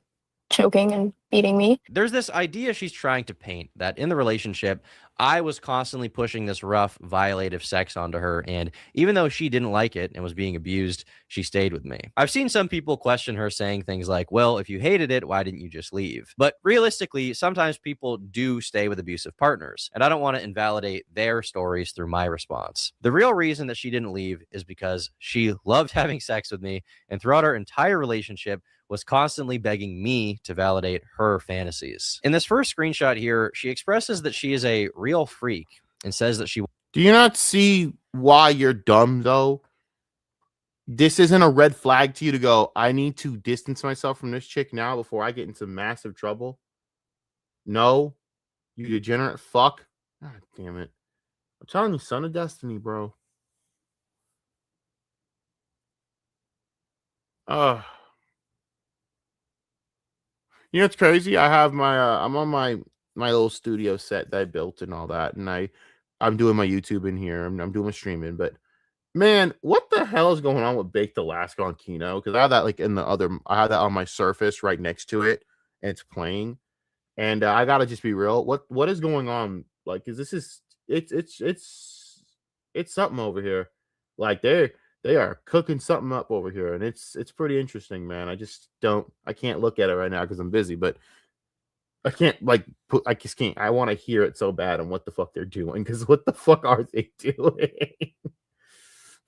[SPEAKER 8] choking and beating me.
[SPEAKER 6] There's this idea she's trying to paint that in the relationship, I was constantly pushing this rough, violative sex onto her. And even though she didn't like it and was being abused, she stayed with me. I've seen some people question her saying things like, well, if you hated it, why didn't you just leave? But realistically, sometimes people do stay with abusive partners. And I don't want to invalidate their stories through my response. The real reason that she didn't leave is because she loved having sex with me. And throughout our entire relationship, was constantly begging me to validate her fantasies. In this first screenshot here, she expresses that she is a real freak and says that she...
[SPEAKER 5] Do you not see why you're dumb, though? This isn't a red flag to you to go, I need to distance myself from this chick now before I get into massive trouble? No? You degenerate fuck? God damn it. I'm telling you, son of destiny, bro. You know, it's crazy. I have my I'm on my little studio set that I built and all that, and I'm doing my YouTube in here. I'm doing my streaming, but man, what the hell is going on with Baked Alaska on Kino? Because I have that like in the other, I have that on my Surface right next to it, and it's playing. And I gotta just be real. What is going on? Like, it's something over here. Like they are cooking something up over here, and it's pretty interesting, man. I can't look at it right now because I'm busy, but I can't I just can't. I want to hear it so bad on what the fuck they're doing, because what the fuck are they doing?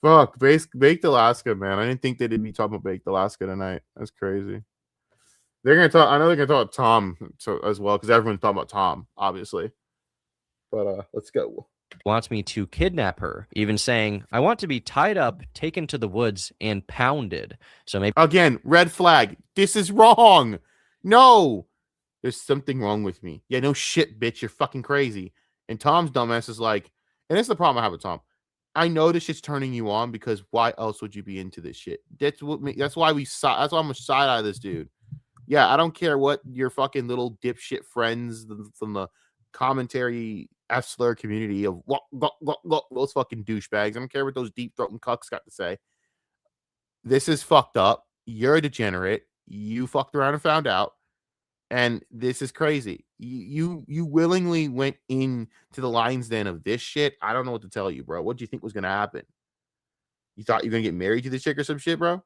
[SPEAKER 5] Fuck, Baked Alaska, man. I didn't think they'd be talking about Baked Alaska tonight. That's crazy. They're gonna talk. I know they're gonna talk about Tom as well, because everyone's talking about Tom, obviously. But let's go.
[SPEAKER 6] wants me to kidnap her, even saying, I want to be tied up, taken to the woods, and pounded. So maybe...
[SPEAKER 5] Again, red flag. This is wrong. No. There's something wrong with me. Yeah, no shit, bitch. You're fucking crazy. And Tom's dumbass is like, and it's the problem I have with Tom. I know this shit's turning you on, because why else would you be into this shit? That's why that's why I'm a side eye of this dude. Yeah, I don't care what your fucking little dipshit friends from the commentary F-slur community of those fucking douchebags. I don't care what those deep throat and cucks got to say. This is fucked up. You're a degenerate. You fucked around and found out. And this is crazy. You willingly went into the lion's den of this shit. I don't know what to tell you, bro. What do you think was going to happen? You thought you were going to get married to this chick or some shit, bro?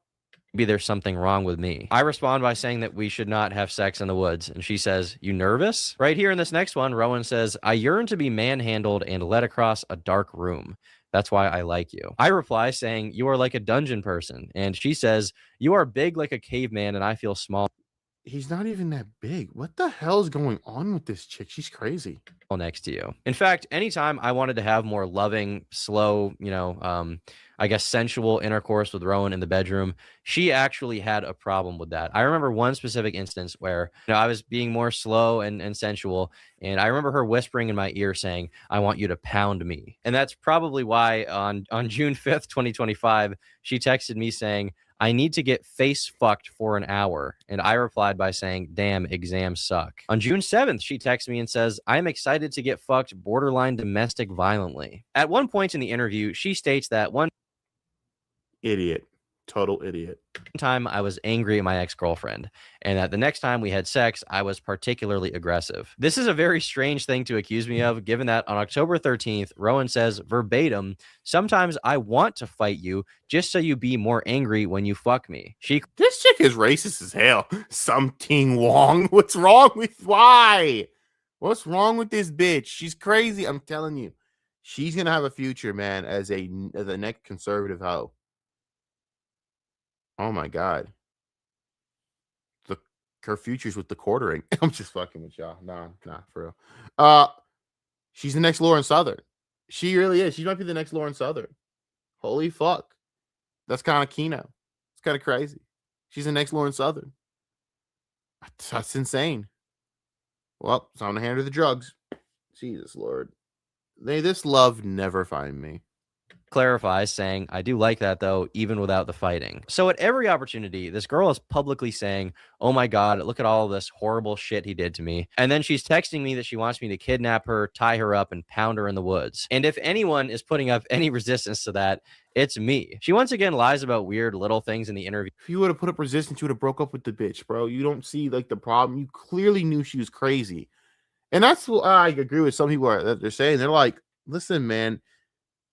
[SPEAKER 6] maybe there's something wrong with me. I respond by saying that we should not have sex in the woods. And she says, you nervous? Right here in this next one, Rowan says, I yearn to be manhandled and led across a dark room. That's why I like you. I reply saying, you are like a dungeon person. And she says, you are big like a caveman and I feel small.
[SPEAKER 5] He's not even that big. What the hell is going on with this chick? She's crazy.
[SPEAKER 6] Next to you. In fact, anytime I wanted to have more loving, slow, I guess sensual intercourse with Rowan in the bedroom, she actually had a problem with that. I remember one specific instance where I was being more slow and sensual, and I remember her whispering in my ear saying, I want you to pound me. And that's probably why on June 5th, 2025, she texted me saying, I need to get face fucked for an hour. And I replied by saying, damn, exams suck. On June 7th, she texts me and says, I'm excited to get fucked borderline domestic violently. At one point in the interview, she states that one
[SPEAKER 5] Idiot. Total idiot.
[SPEAKER 6] time I was angry at my ex-girlfriend, and that the next time we had sex, I was particularly aggressive. This is a very strange thing to accuse me of, given that on October 13th, Rowan says verbatim, sometimes I want to fight you just so you be more angry when you fuck me.
[SPEAKER 5] This chick is racist as hell. Something wrong. What's wrong with why? What's wrong with this bitch? She's crazy. I'm telling you. She's gonna have a future, man, as a next conservative hoe. Oh my god. Her future's with the quartering. I'm just fucking with y'all. Nah, for real. She's the next Lauren Southern. She really is. She might be the next Lauren Southern. Holy fuck. That's kind of Kino. It's kind of crazy. She's the next Lauren Southern. That's insane. Well, time to hand her the drugs. Jesus Lord. May this love never find me.
[SPEAKER 6] clarifies, saying, I do like that though, even without the fighting. So at every opportunity, this girl is publicly saying, oh my God, look at all this horrible shit he did to me. And then she's texting me that she wants me to kidnap her, tie her up, and pound her in the woods. And if anyone is putting up any resistance to that, it's me. She once again lies about weird little things in the interview.
[SPEAKER 5] If you would have put up resistance, you would have broke up with the bitch, bro. You don't see like the problem. You clearly knew she was crazy. And that's what I agree with some people that they're saying. They're like, listen, man,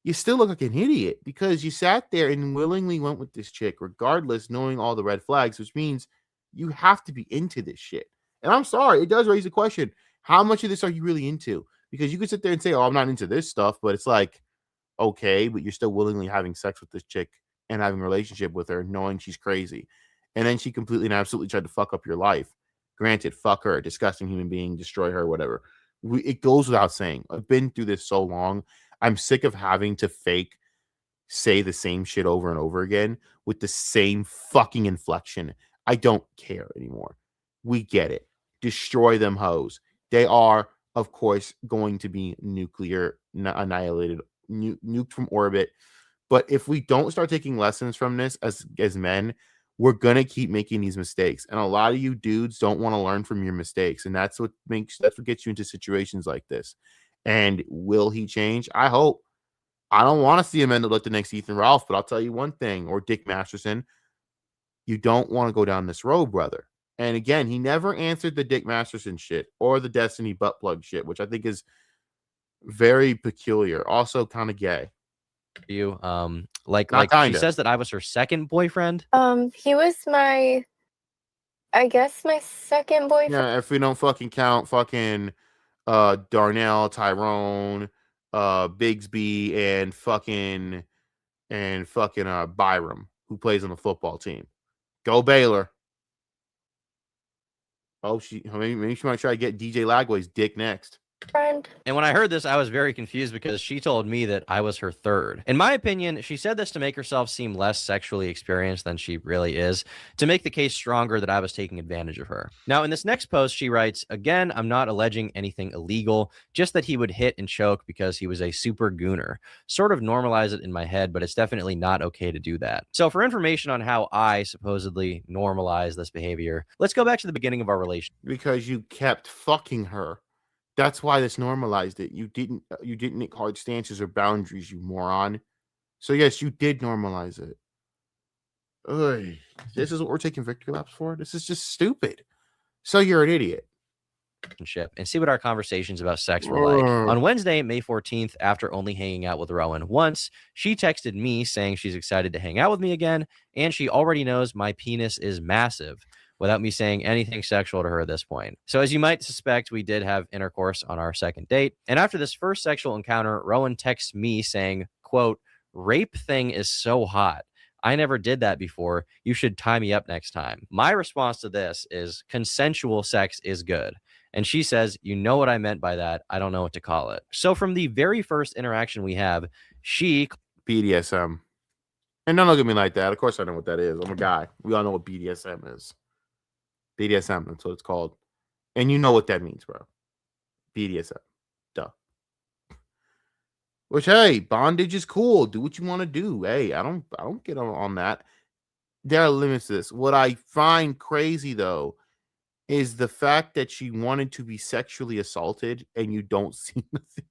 [SPEAKER 5] you still look like an idiot because you sat there and willingly went with this chick, regardless, knowing all the red flags, which means you have to be into this shit. And I'm sorry, it does raise the question: how much of this are you really into? Because you could sit there and say, "Oh, I'm not into this stuff," but it's like, okay, but you're still willingly having sex with this chick and having a relationship with her, knowing she's crazy, and then she completely and absolutely tried to fuck up your life. Granted, fuck her, disgusting human being, destroy her, whatever. It goes without saying. I've been through this so long. I'm sick of having to fake say the same shit over and over again with the same fucking inflection. I don't care anymore. We get it. Destroy them hoes. They are, of course, going to be nuclear annihilated, nuked from orbit. But if we don't start taking lessons from this as men, we're gonna keep making these mistakes. And a lot of you dudes don't want to learn from your mistakes. And that's what gets you into situations like this. And will he change? I hope. I don't want to see him end up like the next Ethan Ralph, but I'll tell you one thing, or Dick Masterson, you don't want to go down this road, brother. And again, he never answered the Dick Masterson shit or the Destiny butt plug shit, which I think is very peculiar. Also kind of gay.
[SPEAKER 6] You she says that I was her second boyfriend.
[SPEAKER 8] He was my second boyfriend.
[SPEAKER 5] Yeah, if we don't fucking count fucking Darnell, Tyrone, Bigsby, and fucking Byram, who plays on the football team. Go Baylor. Oh, maybe she might try to get DJ Lagway's dick next.
[SPEAKER 8] Friend.
[SPEAKER 6] And when I heard this, I was very confused because she told me that I was her third. In my opinion, she said this to make herself seem less sexually experienced than she really is, to make the case stronger that I was taking advantage of her. Now, in this next post, she writes, again, I'm not alleging anything illegal, just that he would hit and choke because he was a super gooner. Sort of normalize it in my head, but it's definitely not okay to do that. So for information on how I supposedly normalize this behavior, let's go back to the beginning of our relationship.
[SPEAKER 5] Because you kept fucking her. That's why this normalized it. You didn't make hard stances or boundaries, you moron. So yes, you did normalize it. Ugh. This is what we're taking victory laps for? This is just stupid. So you're an idiot.
[SPEAKER 6] And see what our conversations about sex were like. On Wednesday, May 14th, after only hanging out with Rowan once, she texted me saying she's excited to hang out with me again, and she already knows my penis is massive, without me saying anything sexual to her at this point. So as you might suspect, we did have intercourse on our second date. And after this first sexual encounter, Rowan texts me saying, quote, rape thing is so hot. I never did that before. You should tie me up next time. My response to this is consensual sex is good. And she says, you know what I meant by that. I don't know what to call it. So from the very first interaction we have, she...
[SPEAKER 5] BDSM. And don't look at me like that. Of course I know what that is. I'm a guy. We all know what BDSM is. BDSM, that's what it's called. And you know what that means, bro. BDSM. Duh. Which, hey, bondage is cool. Do what you want to do. Hey, I don't get on that. There are limits to this. What I find crazy, though, is the fact that she wanted to be sexually assaulted and you don't see nothing.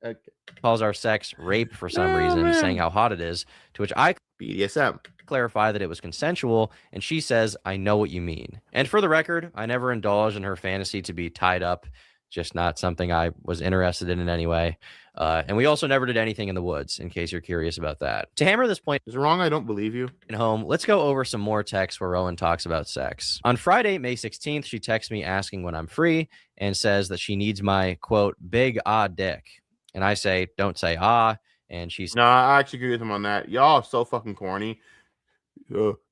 [SPEAKER 5] Okay.
[SPEAKER 6] Calls our sex rape for some reason, saying how hot it is, to which I
[SPEAKER 5] BDSM.
[SPEAKER 6] Clarify that it was consensual, and she says, I know what you mean. And for the record, I never indulged in her fantasy to be tied up, just not something I was interested in any way. And we also never did anything in the woods, in case you're curious about that. To hammer this point
[SPEAKER 5] is it wrong, I don't believe you.
[SPEAKER 6] Home, let's go over some more texts where Rowan talks about sex. On Friday, May 16th, she texts me asking when I'm free and says that she needs my, quote, big dick. And I say, don't say and she's...
[SPEAKER 5] No, I actually agree with him on that. Y'all are so fucking corny.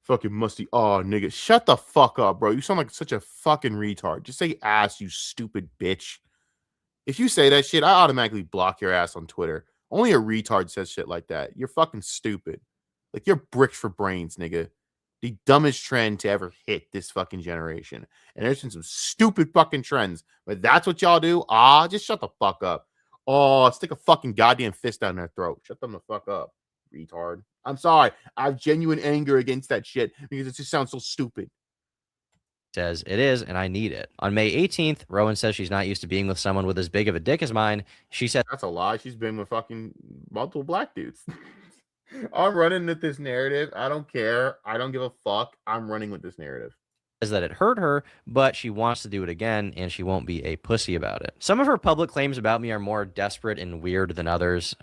[SPEAKER 5] Fucking musty nigga. Shut the fuck up, bro. You sound like such a fucking retard. Just say ass, you stupid bitch. If you say that shit, I automatically block your ass on Twitter. Only a retard says shit like that. You're fucking stupid. Like, you're bricks for brains, nigga. The dumbest trend to ever hit this fucking generation. And there's been some stupid fucking trends. But that's what y'all do? Just shut the fuck up. Oh, stick a fucking goddamn fist down their throat. Shut them the fuck up, retard. I'm sorry. I have genuine anger against that shit because it just sounds so stupid.
[SPEAKER 6] Says it is, and I need it. On May 18th, Rowan says she's not used to being with someone with as big of a dick as mine. She said
[SPEAKER 5] That's a lie. She's been with fucking multiple black dudes. I'm running with this narrative. I don't care. I don't give a fuck. I'm running with this narrative.
[SPEAKER 6] that it hurt her, but she wants to do it again, and she won't be a pussy about it. Some of her public claims about me are more desperate and weird than others.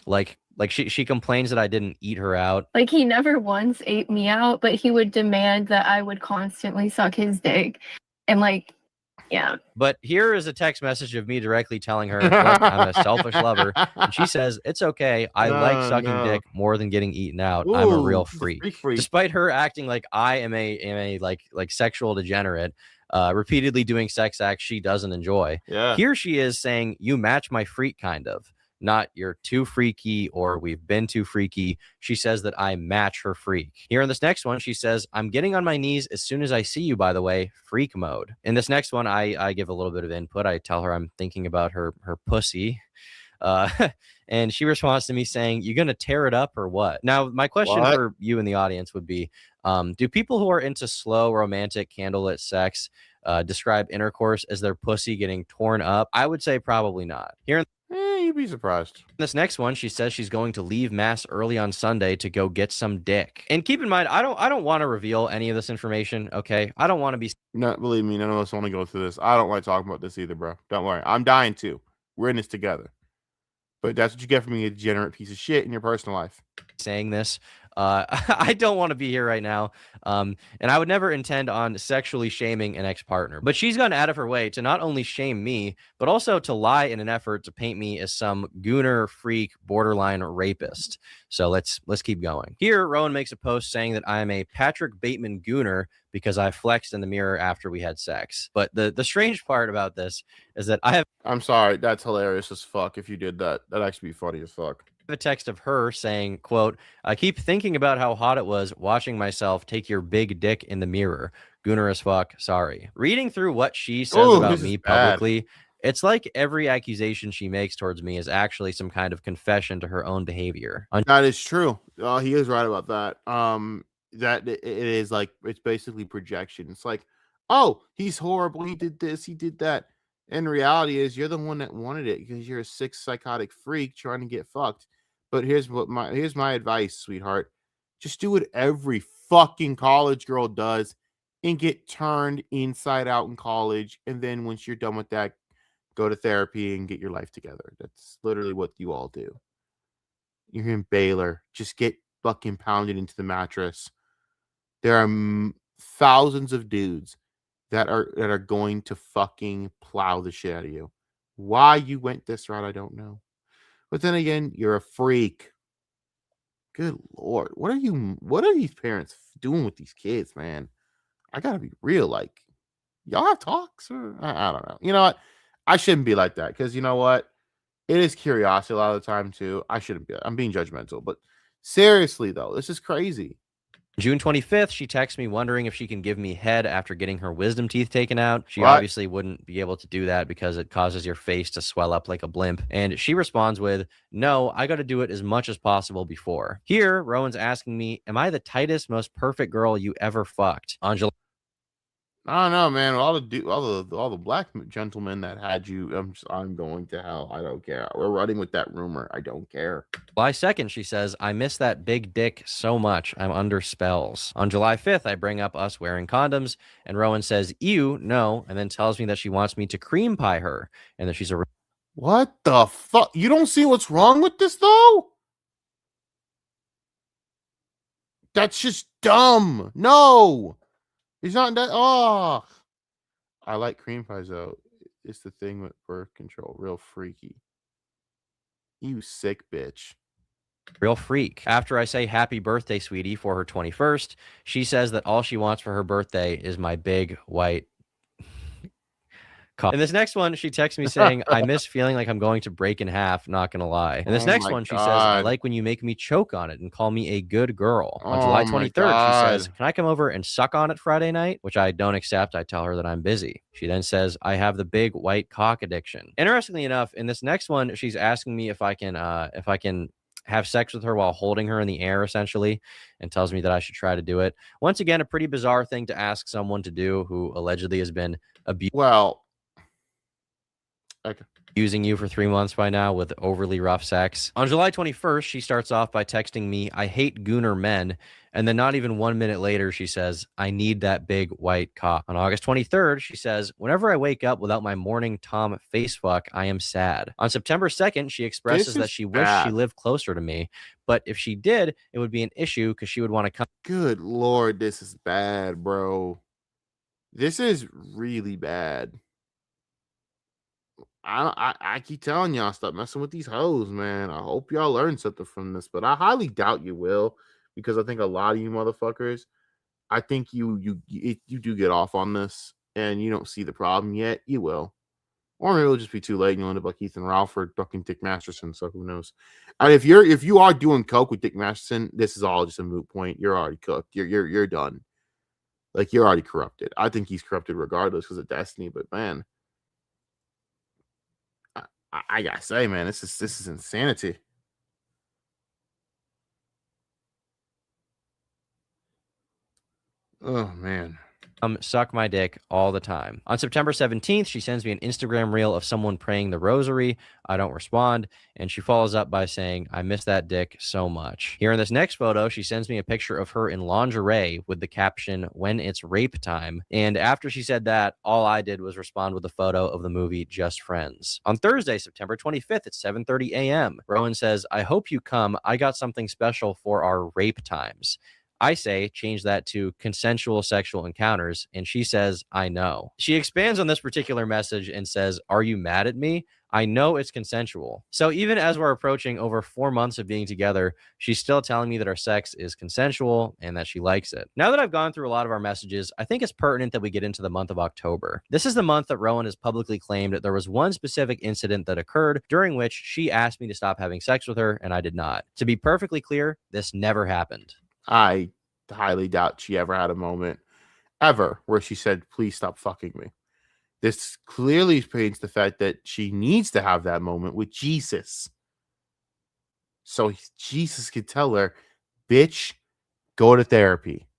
[SPEAKER 6] Like she complains that I didn't eat her out.
[SPEAKER 8] Like, he never once ate me out, but he would demand that I would constantly suck his dick. And, like, yeah.
[SPEAKER 6] But here is a text message of me directly telling her, look, I'm a selfish lover. And she says, it's okay. I like sucking dick more than getting eaten out. I'm a real freak. Despite her acting like I am a like sexual degenerate, repeatedly doing sex acts she doesn't enjoy.
[SPEAKER 5] Yeah.
[SPEAKER 6] Here she is saying, you match my freak, kind of. Not you're too freaky or we've been too freaky. She says that I match her freak. Here in this next one, she says, I'm getting on my knees as soon as I see you, by the way, freak mode. In this next one, I give a little bit of input. I tell her I'm thinking about her pussy. And she responds to me saying, you gonna tear it up or what? Now, my question for you in the audience would be, do people who are into slow, romantic, candlelit sex describe intercourse as their pussy getting torn up? I would say probably not. Here
[SPEAKER 5] you'd be surprised.
[SPEAKER 6] This next one, she says she's going to leave mass early on Sunday to go get some dick. And keep in mind, I don't want to reveal any of this information, okay? I don't want to be...
[SPEAKER 5] No, believe me, none of us want to go through this. I don't like talking about this either, bro. Don't worry. I'm dying too. We're in this together. But that's what you get from being a degenerate piece of shit in your personal life.
[SPEAKER 6] Saying this, I don't want to be here right now. And I would never intend on sexually shaming an ex-partner. But she's gone out of her way to not only shame me, but also to lie in an effort to paint me as some gooner, freak, borderline rapist. So let's keep going. Here, Rowan makes a post saying that I am a Patrick Bateman gooner because I flexed in the mirror after we had sex. But the strange part about this is that
[SPEAKER 5] I'm sorry, that's hilarious as fuck if you did that. That'd actually be funny as fuck.
[SPEAKER 6] A text of her saying, quote, I keep thinking about how hot it was watching myself take your big dick in the mirror. Gooner as fuck. Sorry. Reading through what she says about me publicly, it's like every accusation she makes towards me is actually some kind of confession to her own behavior.
[SPEAKER 5] That is true. He is right about that. That it is like, it's basically projection. It's like, oh, he's horrible. He did this. He did that. And reality is you're the one that wanted it because you're a sick psychotic freak trying to get fucked. But here's my advice, sweetheart. Just do what every fucking college girl does and get turned inside out in college. And then once you're done with that, go to therapy and get your life together. That's literally what you all do. You're in Baylor. Just get fucking pounded into the mattress. There are thousands of dudes that are going to fucking plow the shit out of you. Why you went this route, I don't know. But then again, you're a freak. Good Lord. What are these parents doing with these kids, man? I gotta be real. Like, y'all have talks? Or I don't know. You know what? I shouldn't be like that because you know what? It is curiosity a lot of the time too. I shouldn't be. I'm being judgmental. But seriously, though, this is crazy.
[SPEAKER 6] June 25th, she texts me wondering if she can give me head after getting her wisdom teeth taken out. She obviously wouldn't be able to do that because it causes your face to swell up like a blimp. And she responds with, no, I got to do it as much as possible before. Here, Rowan's asking me, am I the tightest, most perfect girl you ever fucked? On July...
[SPEAKER 5] I don't know, man. All the black gentlemen that had you, I'm going to hell. I don't care. We're running with that rumor. I don't care.
[SPEAKER 6] July 2nd, she says, I miss that big dick so much. I'm under spells. On July 5th, I bring up us wearing condoms, and Rowan says, ew, no, and then tells me that she wants me to cream pie her, and that she's a...
[SPEAKER 5] What the fuck? You don't see what's wrong with this, though? That's just dumb. No. He's not that. Oh, I like cream pies though. It's the thing with birth control. Real freaky. You sick bitch.
[SPEAKER 6] Real freak. After I say happy birthday, sweetie, for her 21st, she says that all she wants for her birthday is my big white In this next one, she texts me saying, I miss feeling like I'm going to break in half, not gonna lie. In this
[SPEAKER 5] Oh
[SPEAKER 6] next
[SPEAKER 5] my
[SPEAKER 6] one, she says, I
[SPEAKER 5] God.
[SPEAKER 6] like when you make me choke on it and call me a good girl. On
[SPEAKER 5] Oh
[SPEAKER 6] July
[SPEAKER 5] my
[SPEAKER 6] 23rd, she says,
[SPEAKER 5] God.
[SPEAKER 6] can I come over and suck on it Friday night? Which I don't accept. I tell her that I'm busy. She then says, I have the big white cock addiction. Interestingly enough, in this next one, she's asking me if I can have sex with her while holding her in the air, essentially, and tells me that I should try to do it. Once again, a pretty bizarre thing to ask someone to do who allegedly has been
[SPEAKER 5] Well, okay.
[SPEAKER 6] using you for 3 months by now with overly rough sex. On July 21st, she starts off by texting me, I hate gooner men. And then not even 1 minute later, she says, I need that big white cock. On August 23rd, she says, whenever I wake up without my morning Tom face fuck, I am sad. On September 2nd, she expresses that she wished she lived closer to me. But if she did, it would be an issue because she would want to come.
[SPEAKER 5] Good Lord, this is bad, bro. This is really bad. I keep telling y'all, stop messing with these hoes, man. I hope y'all learn something from this, but I highly doubt you will, because I think a lot of you motherfuckers, I think you do get off on this and you don't see the problem yet. You will. Or maybe it'll just be too late and you'll end up like Ethan Ralph or fucking Dick Masterson. So who knows? And if you are doing coke with Dick Masterson, this is all just a moot point. You're already cooked. You're done. Like, you're already corrupted. I think he's corrupted regardless because of Destiny. But man, I gotta say, man, this is insanity. Oh man.
[SPEAKER 6] Suck my dick all the time. On September 17th, she sends me an Instagram reel of someone praying the rosary. I don't respond. And she follows up by saying, I miss that dick so much. Here in this next photo, she sends me a picture of her in lingerie with the caption, when it's rape time. And after she said that, all I did was respond with a photo of the movie Just Friends. On Thursday, September 25th at 7:30 a.m., Rowan says, I hope you come. I got something special for our rape times. I say, change that to consensual sexual encounters. And she says, I know. She expands on this particular message and says, are you mad at me? I know it's consensual. So even as we're approaching over 4 months of being together, she's still telling me that our sex is consensual and that she likes it. Now that I've gone through a lot of our messages, I think it's pertinent that we get into the month of October. This is the month that Rowan has publicly claimed that there was one specific incident that occurred during which she asked me to stop having sex with her and I did not. To be perfectly clear, this never happened.
[SPEAKER 5] I highly doubt she ever had a moment ever where she said, please stop fucking me. This clearly paints the fact that she needs to have that moment with Jesus. So Jesus could tell her, bitch, go to therapy.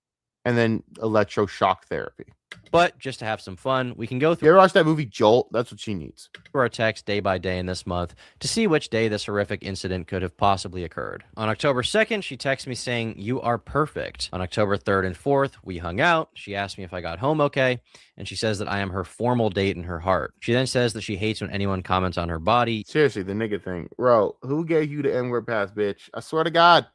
[SPEAKER 5] And then electroshock therapy.
[SPEAKER 6] But just to have some fun, we can go
[SPEAKER 5] You
[SPEAKER 6] through
[SPEAKER 5] ever watch that movie Jolt? That's what she needs.
[SPEAKER 6] our text day by day in this month to see which day this horrific incident could have possibly occurred. On October 2nd, she texts me saying, you are perfect. On October 3rd and 4th, we hung out. She asked me if I got home okay, and she says that I am her formal date in her heart. She then says that she hates when anyone comments on her body.
[SPEAKER 5] Seriously, the nigga thing. Bro, who gave you the N-word pass, bitch? I swear to God.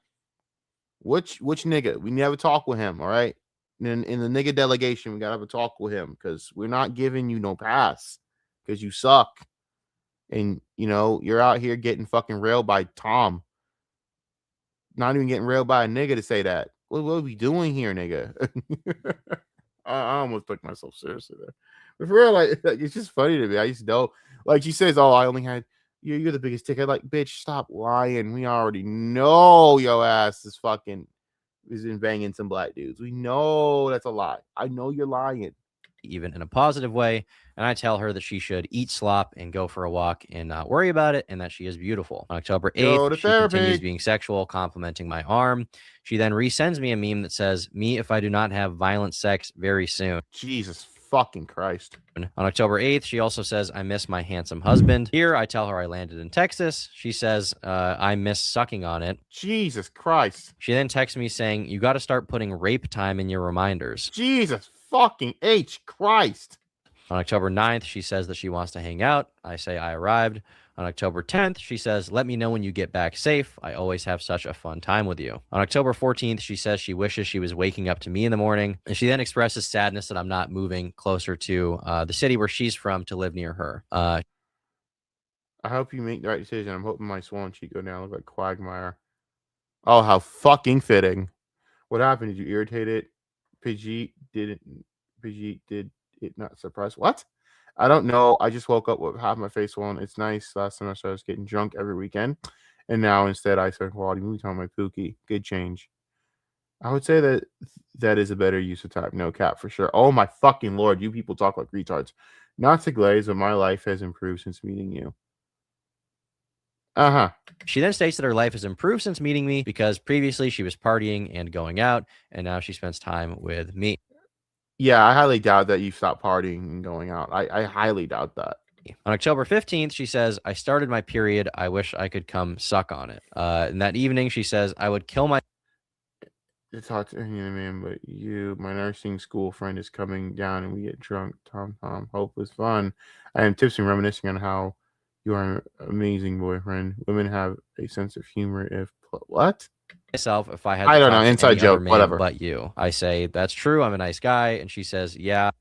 [SPEAKER 5] Which nigga? We never talk with him, all right? In the nigga delegation, we gotta have a talk with him because we're not giving you no pass because you suck. And you know, you're out here getting fucking railed by Tom. Not even getting railed by a nigga to say that. What are we doing here, nigga? I almost took myself seriously there. But for real, like it's just funny to me. I just know, like she says, oh, I only had you're the biggest ticket. Like, bitch, stop lying. We already know your ass is been banging some black dudes. We know that's a lie. I know you're lying.
[SPEAKER 6] Even in a positive way, and I tell her that she should eat slop and go for a walk and not worry about it, and that she is beautiful. On October 8th, she continues being sexual, complimenting my arm. She then resends me a meme that says, me if I do not have violent sex very soon.
[SPEAKER 5] Jesus fucking Christ.
[SPEAKER 6] On October 8th, she also says, I miss my handsome husband. Here, I tell her I landed in Texas. She says, I miss sucking on it.
[SPEAKER 5] Jesus Christ.
[SPEAKER 6] She then texts me saying, you got to start putting rape time in your reminders.
[SPEAKER 5] Jesus fucking H Christ.
[SPEAKER 6] On October 9th, she says that she wants to hang out. I say I arrived. On October 10th, she says, let me know when you get back safe. I always have such a fun time with you. On October 14th, she says she wishes she was waking up to me in the morning. And she then expresses sadness that I'm not moving closer to the city where she's from to live near her.
[SPEAKER 5] I hope you make the right decision. I'm hoping my swan cheek go down look like Quagmire. Oh, how fucking fitting. What happened? Did you irritate it? Pidgey did it not suppress? What? I don't know. I just woke up with half my face swollen. It's nice. Last semester I was getting drunk every weekend, and now instead I start quality movie time with my Pookie. Good change. I would say that is a better use of time. No cap for sure. Oh my fucking lord, you people talk like retards. Not to glaze, but my life has improved since meeting you. Uh-huh.
[SPEAKER 6] She then states that her life has improved since meeting me because previously she was partying and going out, and now she spends time with me.
[SPEAKER 5] Yeah, I highly doubt that you stopped partying and going out. I highly doubt that.
[SPEAKER 6] On October 15th, she says, I started my period. I wish I could come suck on it. And that evening, she says, I would kill my...
[SPEAKER 5] It's hard to hear, man, but my nursing school friend is coming down and we get drunk. Tom, hope is fun. I am tipsy reminiscing on how you are an amazing boyfriend. Women have a sense of humor what?
[SPEAKER 6] Myself if I had
[SPEAKER 5] I
[SPEAKER 6] to
[SPEAKER 5] don't
[SPEAKER 6] talk
[SPEAKER 5] know,
[SPEAKER 6] to
[SPEAKER 5] inside
[SPEAKER 6] any other
[SPEAKER 5] joke,
[SPEAKER 6] man
[SPEAKER 5] whatever.
[SPEAKER 6] but you. I say, that's true. I'm a nice guy. And she says, yeah.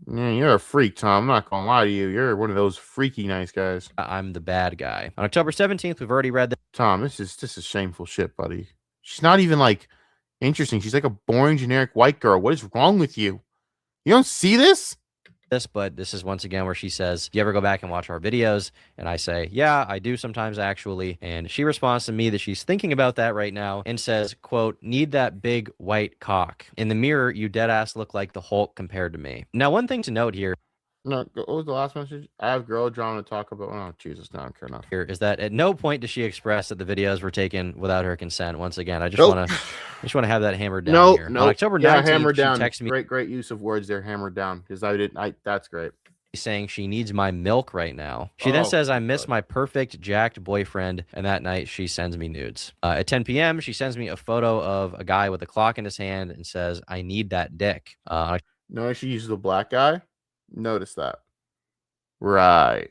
[SPEAKER 5] Yeah, you're a freak, Tom. I'm not gonna lie to you. You're one of those freaky nice guys.
[SPEAKER 6] I'm the bad guy. On October 17th, we've already read this.
[SPEAKER 5] Tom, this is shameful shit, buddy. She's not even like interesting. She's like a boring, generic white girl. What is wrong with you? You don't see this?
[SPEAKER 6] But this is once again where she says, do you ever go back and watch our videos? And I say, yeah, I do sometimes actually. And she responds to me that she's thinking about that right now and says, quote, need that big white cock. In the mirror, you dead ass look like the Hulk compared to me. Now, one thing to note here
[SPEAKER 5] No, what was the last message? I have girl drama to talk about. Oh, Jesus, no, I don't care enough.
[SPEAKER 6] here is that at no point does she express that the videos were taken without her consent. Once again, I just
[SPEAKER 5] Nope.
[SPEAKER 6] want to have that hammered down here.
[SPEAKER 5] No.
[SPEAKER 6] On October 19th,
[SPEAKER 5] yeah, hammered
[SPEAKER 6] she
[SPEAKER 5] down.
[SPEAKER 6] texted me
[SPEAKER 5] Great use of words there, hammered down. Because that's great.
[SPEAKER 6] saying she needs my milk right now. She then
[SPEAKER 5] Oh,
[SPEAKER 6] says, I miss
[SPEAKER 5] God.
[SPEAKER 6] my perfect jacked boyfriend. And that night she sends me nudes. At 10 p.m., she sends me a photo of a guy with a clock in his hand and says, I need that dick.
[SPEAKER 5] No, she uses the black guy. Notice that. Right.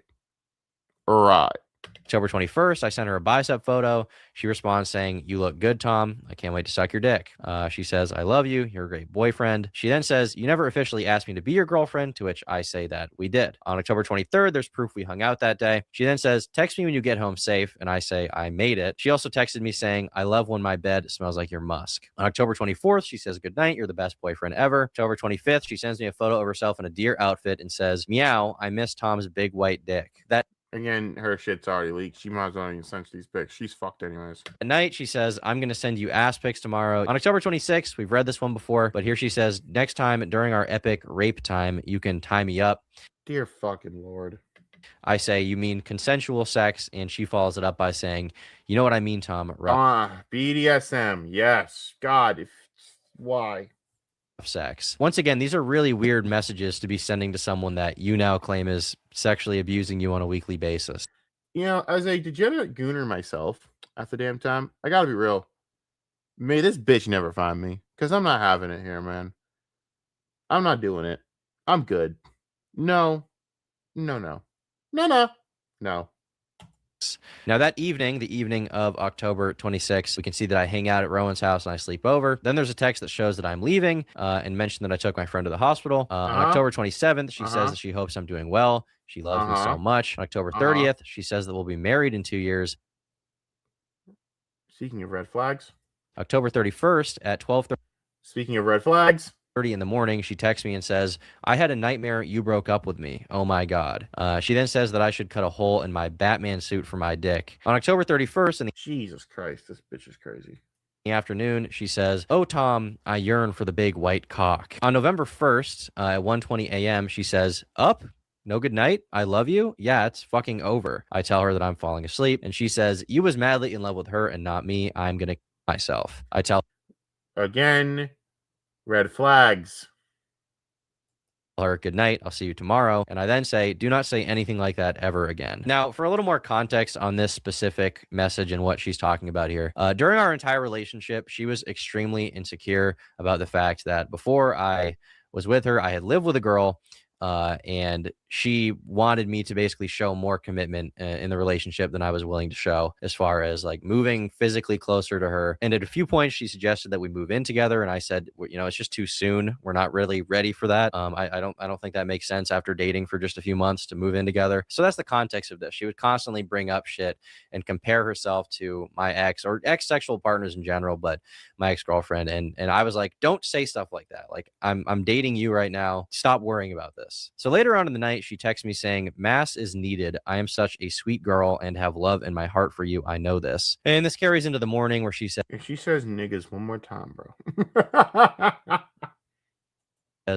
[SPEAKER 6] October 21st, I sent her a bicep photo. She responds saying, you look good, Tom. I can't wait to suck your dick. She says, I love you. You're a great boyfriend. She then says, you never officially asked me to be your girlfriend, to which I say that we did. On October 23rd, there's proof we hung out that day. She then says, text me when you get home safe. And I say, I made it. She also texted me saying, I love when my bed smells like your musk. On October 24th, she says, good night. You're the best boyfriend ever. October 25th, she sends me a photo of herself in a deer outfit and says, meow, I miss Tom's big white dick. That
[SPEAKER 5] Again, her shit's already leaked. She might as well even send these pics. She's fucked anyways.
[SPEAKER 6] At night, she says, I'm going to send you ass pics tomorrow. On October 26th, we've read this one before, but here she says, next time during our epic rape time, you can tie me up.
[SPEAKER 5] Dear fucking Lord.
[SPEAKER 6] I say, you mean consensual sex? And she follows it up by saying, you know what I mean, Tom.
[SPEAKER 5] BDSM. Yes. God. Why?
[SPEAKER 6] Sex. Once again, these are really weird messages to be sending to someone that you now claim is sexually abusing you on a weekly basis.
[SPEAKER 5] You know, as a degenerate gooner myself at the damn time, I gotta be real. May this bitch never find me. Because I'm not having it here, man. I'm not doing it. I'm good. No.
[SPEAKER 6] Now, that evening, the evening of October 26th, we can see that I hang out at Rowan's house and I sleep over. Then there's a text that shows that I'm leaving and mentioned that I took my friend to the hospital. On October 27th, she says that she hopes I'm doing well. She loves me so much. On October 30th, she says that we'll be married in 2 years.
[SPEAKER 5] Speaking of red flags.
[SPEAKER 6] October 31st at 12:30.
[SPEAKER 5] Speaking of red flags.
[SPEAKER 6] In the morning, she texts me and says, I had a nightmare you broke up with me. Oh my God. She then says that I should cut a hole in my Batman suit for my dick. On October 31st, in the
[SPEAKER 5] Jesus Christ, this bitch is crazy.
[SPEAKER 6] afternoon, she says, oh, Tom, I yearn for the big white cock. On November 1st at 1:20 a.m., she says, up? No good night? I love you? Yeah, it's fucking over. I tell her that I'm falling asleep, and she says, you was madly in love with her and not me. I'm going to kill myself. I tell
[SPEAKER 5] Again, red flags.
[SPEAKER 6] her good night, I'll see you tomorrow. And I then say, do not say anything like that ever again. Now, for a little more context on this specific message and what she's talking about here, during our entire relationship, she was extremely insecure about the fact that before I was with her, I had lived with a girl, and she wanted me to basically show more commitment in the relationship than I was willing to show, as far as like moving physically closer to her. And at a few points, she suggested that we move in together, and I said, you know, it's just too soon. We're not really ready for that. I don't think that makes sense after dating for just a few months to move in together. So that's the context of this. She would constantly bring up shit and compare herself to my ex or ex-sexual partners in general, but my ex-girlfriend. And I was like, don't say stuff like that. Like I'm dating you right now. Stop worrying about this. So later on in the night, night, she texts me saying, "Mass is needed. I am such a sweet girl and have love in my heart for you. I know this." And this carries into the morning where she says,
[SPEAKER 5] If she says niggas one more time, bro.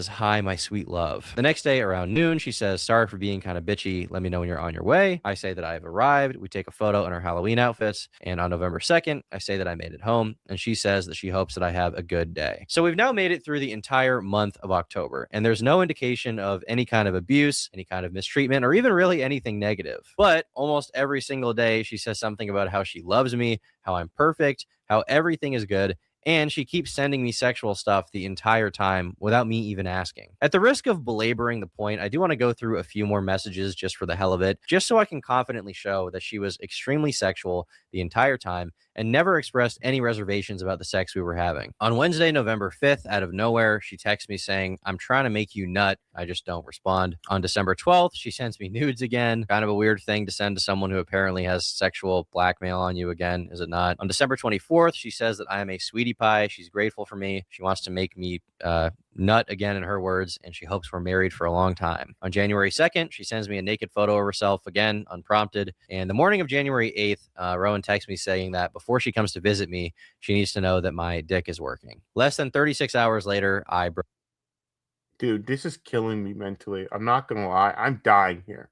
[SPEAKER 6] "Hi, my sweet love." The next day around noon, she says, "Sorry for being kind of bitchy. Let me know when you're on your way." I say that I have arrived. We take a photo in our Halloween outfits. And on November 2nd, I say that I made it home. And she says that she hopes that I have a good day. So we've now made it through the entire month of October. And there's no indication of any kind of abuse, any kind of mistreatment, or even really anything negative. But almost every single day, she says something about how she loves me, how I'm perfect, how everything is good. And she keeps sending me sexual stuff the entire time without me even asking. At the risk of belaboring the point, I do want to go through a few more messages just for the hell of it, just so I can confidently show that she was extremely sexual the entire time and never expressed any reservations about the sex we were having. On Wednesday, November 5th, out of nowhere, she texts me saying, "I'm trying to make you nut." I just don't respond. On December 12th, she sends me nudes again. Kind of a weird thing to send to someone who apparently has sexual blackmail on you again, is it not? On December 24th, she says that I am a sweetie pie. She's grateful for me. She wants to make me nut again, in her words, and she hopes we're married for a long time. On January 2nd, she sends me a naked photo of herself again, unprompted. And the morning of January 8th, Rowan texts me saying that before she comes to visit me, she needs to know that my dick is working. Less than 36 hours later, I
[SPEAKER 5] Dude, this is killing me mentally. I'm not gonna lie. I'm dying here.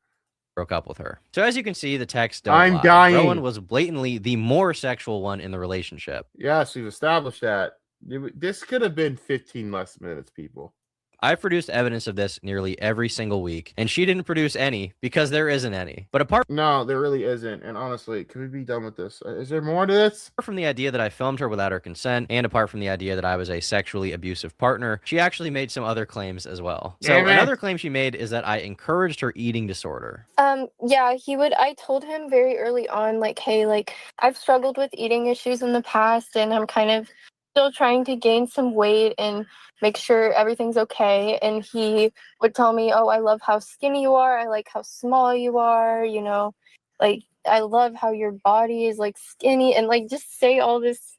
[SPEAKER 6] broke up with her. So as you can see, the text don't
[SPEAKER 5] I'm
[SPEAKER 6] lie.
[SPEAKER 5] dying.
[SPEAKER 6] Rowan was blatantly the more sexual one in the relationship.
[SPEAKER 5] Yes, we've established that. This could have been 15 less minutes, people.
[SPEAKER 6] I've produced evidence of this nearly every single week, and she didn't produce any because there isn't any. But apart
[SPEAKER 5] No, there really isn't. And honestly, can we be done with this? Is there more to this?
[SPEAKER 6] from the idea that I filmed her without her consent, and apart from the idea that I was a sexually abusive partner, she actually made some other claims as well. So
[SPEAKER 5] Damn it.
[SPEAKER 6] another claim she made is that I encouraged her eating disorder.
[SPEAKER 8] Yeah, I told him very early on, like, hey, like, I've struggled with eating issues in the past, and I'm kind of still trying to gain some weight and make sure everything's okay. And he would tell me, "Oh, I love how skinny you are. I like how small you are, you know, like, I love how your body is like skinny," and like just say all this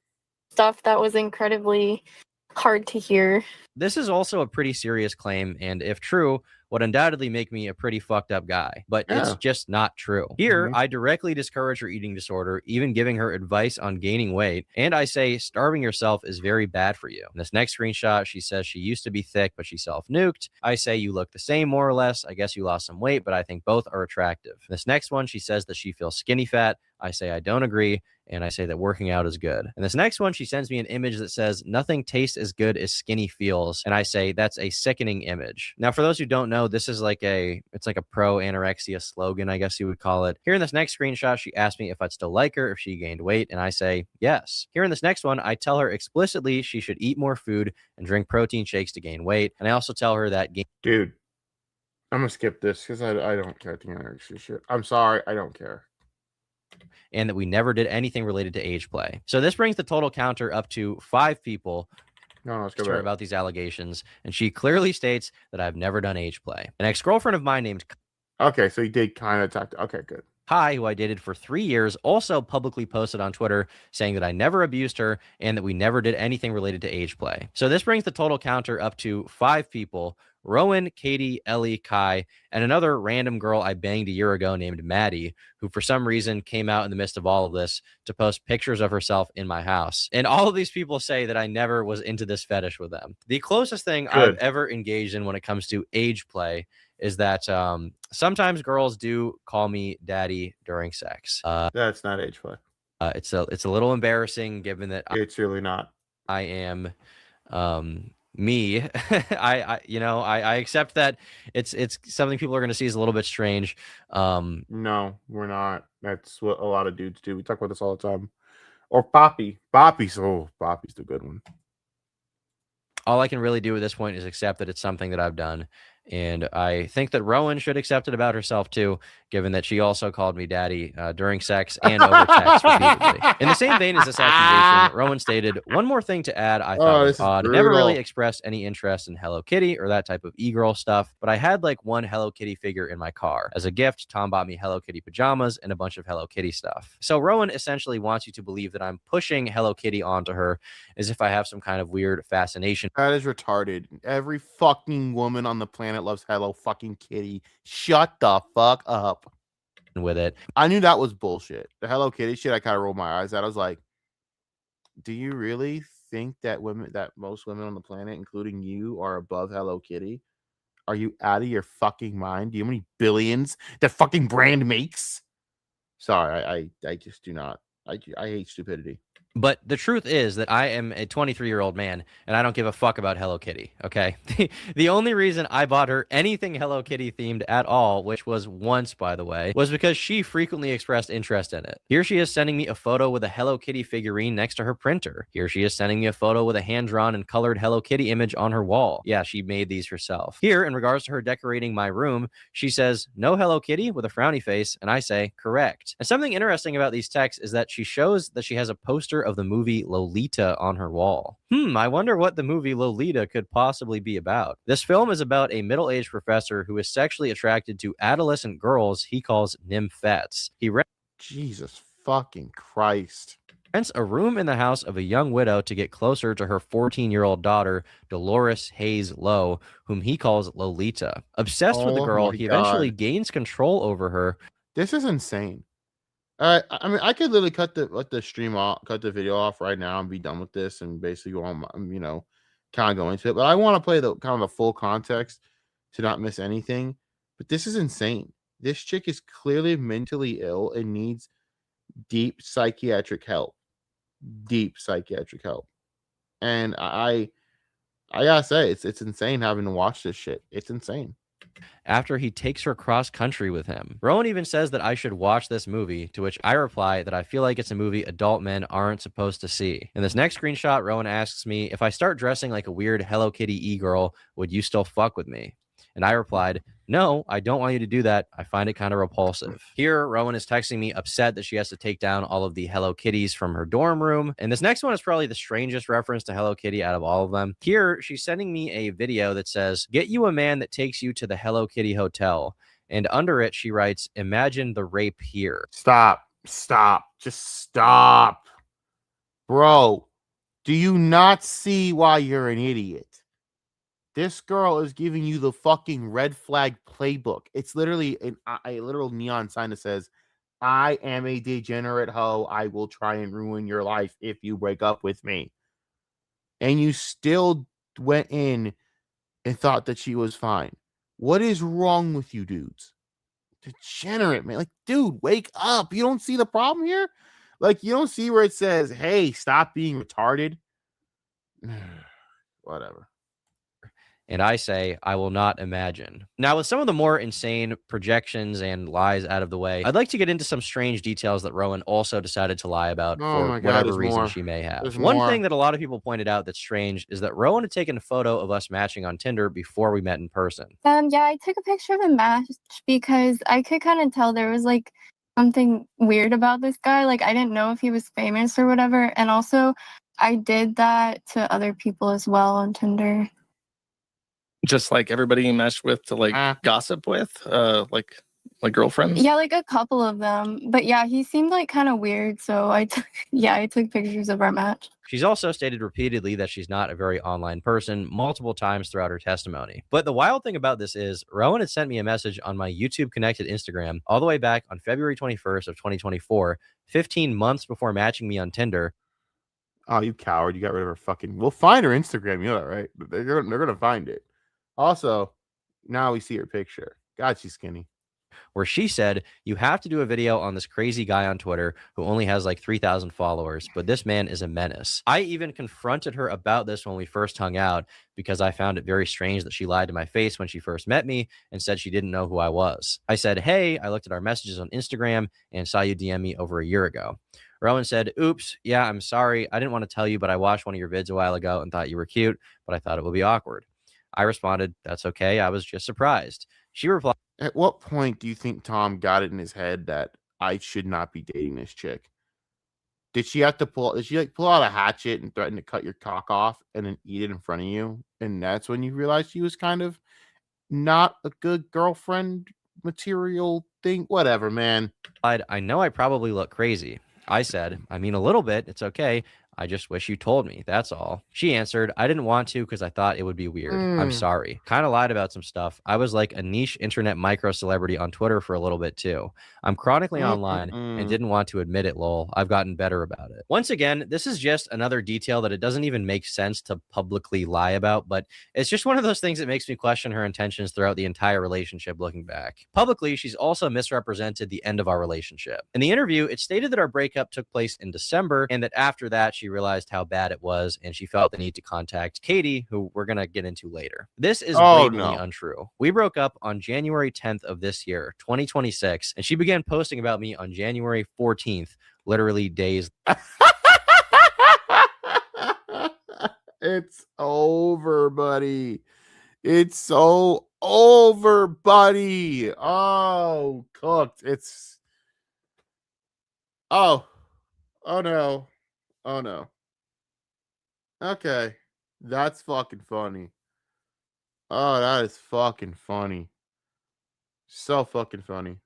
[SPEAKER 8] stuff that was incredibly hard to hear.
[SPEAKER 6] This is also a pretty serious claim, and if true, would undoubtedly make me a pretty fucked up guy, but it's
[SPEAKER 5] Yeah.
[SPEAKER 6] just not true. Here,
[SPEAKER 5] Mhm.
[SPEAKER 6] I directly discourage her eating disorder, even giving her advice on gaining weight, and I say starving yourself is very bad for you. In this next screenshot, she says she used to be thick, but she self-nuked. I say you look the same, more or less. I guess you lost some weight, but I think both are attractive. This next one, she says that she feels skinny fat. I say I don't agree, and I say that working out is good. And this next one, she sends me an image that says nothing tastes as good as skinny feels, and I say that's a sickening image. Now, for those who don't know, this is it's like a pro anorexia slogan, I guess you would call it. Here in this next screenshot, she asked me if I'd still like her if she gained weight, and I say yes. Here in this next one, I tell her explicitly she should eat more food and drink protein shakes to gain weight, and I also tell her that
[SPEAKER 5] Dude, I'm gonna skip this because I don't care the anorexia shit. I'm sorry, I don't care.
[SPEAKER 6] and that we never did anything related to age play. So this brings the total counter up to 5 people
[SPEAKER 5] No, let's go
[SPEAKER 6] to her
[SPEAKER 5] back.
[SPEAKER 6] about these allegations, and she clearly states that I've never done age play. An ex-girlfriend of mine named
[SPEAKER 5] Okay, so he did kind of talk. Okay, good.
[SPEAKER 6] Kai, who I dated for 3 years, also publicly posted on Twitter saying that I never abused her and that we never did anything related to age play. So this brings the total counter up to 5 people: Rowan, Katie, Ellie, Kai, and another random girl I banged a year ago named Maddie, who for some reason came out in the midst of all of this to post pictures of herself in my house. And all of these people say that I never was into this fetish with them. The closest thing I've ever engaged in when it comes to age play is that sometimes girls do call me daddy during sex.
[SPEAKER 5] That's not age play.
[SPEAKER 6] It's a little embarrassing given that
[SPEAKER 5] It's really not.
[SPEAKER 6] I am me. I accept that it's something people are going to see as a little bit strange.
[SPEAKER 5] No, we're not. That's what a lot of dudes do. We talk about this all the time. Or Poppy. Poppy's the good one.
[SPEAKER 6] All I can really do at this point is accept that it's something that I've done. And I think that Rowan should accept it about herself too, given that she also called me daddy during sex and over text repeatedly. In the same vein as this accusation, Rowan stated, "One more thing to add, I thought was odd. I never really expressed any interest in Hello Kitty or that type of e-girl stuff, but I had like one Hello Kitty figure in my car. As a gift, Tom bought me Hello Kitty pajamas and a bunch of Hello Kitty stuff." So Rowan essentially wants you to believe that I'm pushing Hello Kitty onto her as if I have some kind of weird fascination.
[SPEAKER 5] That is retarded. Every fucking woman on the planet planet loves Hello fucking Kitty. Shut the fuck up.
[SPEAKER 6] With it.
[SPEAKER 5] I knew that was bullshit. The Hello Kitty shit, I kind of rolled my eyes at. I was like, do you really think that most women on the planet, including you, are above Hello Kitty? Are you out of your fucking mind? Do you know how many billions that fucking brand makes? Sorry, I just do not. I hate stupidity.
[SPEAKER 6] But the truth is that I am a 23-year-old man, and I don't give a fuck about Hello Kitty, okay? The only reason I bought her anything Hello Kitty themed at all, which was once, by the way, was because she frequently expressed interest in it. Here she is sending me a photo with a Hello Kitty figurine next to her printer. Here she is sending me a photo with a hand-drawn and colored Hello Kitty image on her wall. Yeah, she made these herself. Here, in regards to her decorating my room, she says, no Hello Kitty, with a frowny face, and I say, correct. And something interesting about these texts is that she shows that she has a poster of the movie Lolita on her wall. I wonder what the movie Lolita could possibly be about. This film is about a middle-aged professor who is sexually attracted to adolescent girls he calls nymphettes.
[SPEAKER 5] Jesus fucking Christ.
[SPEAKER 6] Rents a room in the house of a young widow to get closer to her 14-year-old daughter, Dolores Hayes Lowe, whom he calls Lolita. Obsessed with the girl, he eventually gains control over her.
[SPEAKER 5] This is insane. I mean, I could literally cut the stream off, cut the video off right now and be done with this and basically go on, kind of go into it. But I want to play the kind of the full context to not miss anything. But this is insane. This chick is clearly mentally ill and needs deep psychiatric help. And I gotta say, it's insane having to watch this shit. It's insane.
[SPEAKER 6] After he takes her cross country with him. Rowan even says that I should watch this movie, to which I reply that I feel like it's a movie adult men aren't supposed to see. In this next screenshot, Rowan asks me, if I start dressing like a weird Hello Kitty e-girl, would you still fuck with me? And I replied, no, I don't want you to do that. I find it kind of repulsive. Here, Rowan is texting me upset that she has to take down all of the Hello Kitties from her dorm room. And this next one is probably the strangest reference to Hello Kitty out of all of them. Here, she's sending me a video that says, get you a man that takes you to the Hello Kitty hotel. And under it, she writes, imagine the rape here.
[SPEAKER 5] Stop. Just stop. Bro, do you not see why you're an idiot? This girl is giving you the fucking red flag playbook. It's literally a literal neon sign that says, I am a degenerate hoe. I will try and ruin your life if you break up with me. And you still went in and thought that she was fine. What is wrong with you dudes? Degenerate, man. Like, dude, wake up. You don't see the problem here? Like, you don't see where it says, hey, stop being retarded? Whatever.
[SPEAKER 6] And I say, I will not imagine. Now, with some of the more insane projections and lies out of the way, I'd like to get into some strange details that Rowan also decided to lie about for whatever reason she may have. One thing that a lot of people pointed out that's strange is that Rowan had taken a photo of us matching on Tinder before we met in person.
[SPEAKER 8] Yeah, I took a picture of a match because I could kind of tell there was like something weird about this guy. Like, I didn't know if he was famous or whatever. And also, I did that to other people as well on Tinder.
[SPEAKER 7] Just like everybody you meshed with to like gossip with, like girlfriends.
[SPEAKER 8] Yeah, like a couple of them. But yeah, he seemed like kind of weird. So I took pictures of our match.
[SPEAKER 6] She's also stated repeatedly that she's not a very online person multiple times throughout her testimony. But the wild thing about this is Rowan had sent me a message on my YouTube connected Instagram all the way back on February 21st of 2024, 15 months before matching me on Tinder.
[SPEAKER 5] Oh, you coward. You got rid of her fucking... We'll find her Instagram. You know that, right? They're going to find it. Also, now we see her picture. God, she's skinny.
[SPEAKER 6] Where she said, you have to do a video on this crazy guy on Twitter who only has like 3,000 followers, but this man is a menace. I even confronted her about this when we first hung out because I found it very strange that she lied to my face when she first met me and said she didn't know who I was. I said, hey, I looked at our messages on Instagram and saw you DM me over a year ago. Rowan said, oops, yeah, I'm sorry. I didn't want to tell you, but I watched one of your vids a while ago and thought you were cute, but I thought it would be awkward. I responded, that's okay. I was just surprised. She replied,
[SPEAKER 5] at what point do you think Tom got it in his head that I should not be dating this chick? Did she pull out a hatchet and threaten to cut your cock off and then eat it in front of you? And that's when you realized she was kind of not a good girlfriend material thing? Whatever, man.
[SPEAKER 6] I know I probably look crazy. I said, I mean, a little bit. It's okay. I just wish you told me. That's all. She answered, I didn't want to because I thought it would be weird. I'm sorry. Kind of lied about some stuff. I was like a niche internet micro celebrity on Twitter for a little bit too. I'm chronically online and didn't want to admit it, lol. I've gotten better about it. Once again, this is just another detail that it doesn't even make sense to publicly lie about, but it's just one of those things that makes me question her intentions throughout the entire relationship looking back. Publicly, she's also misrepresented the end of our relationship. In the interview, it stated that our breakup took place in December and that after that, she realized how bad it was and she felt the need to contact Katie, who we're going to get into later. This is blatantly untrue. We broke up on January 10th of this year, 2026, and she began posting about me on January 14th, literally days.
[SPEAKER 5] It's over, buddy. It's so over, buddy. Oh, cooked. It's oh no. Oh no. Okay. That's fucking funny. Oh, that is fucking funny. So fucking funny.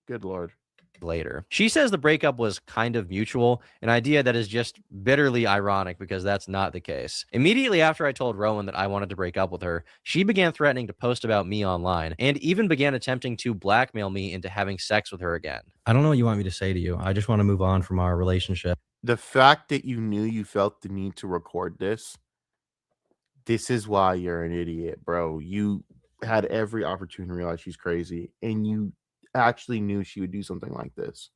[SPEAKER 5] Good Lord.
[SPEAKER 6] Later. She says the breakup was kind of mutual, an idea that is just bitterly ironic because that's not the case. Immediately after I told Rowan that I wanted to break up with her, she began threatening to post about me online and even began attempting to blackmail me into having sex with her again.
[SPEAKER 9] I don't know what you want me to say to you. I just want to move on from our relationship.
[SPEAKER 5] The fact that you knew you felt the need to record this is why you're an idiot, bro. You had every opportunity to realize she's crazy, and you actually knew she would do something like this.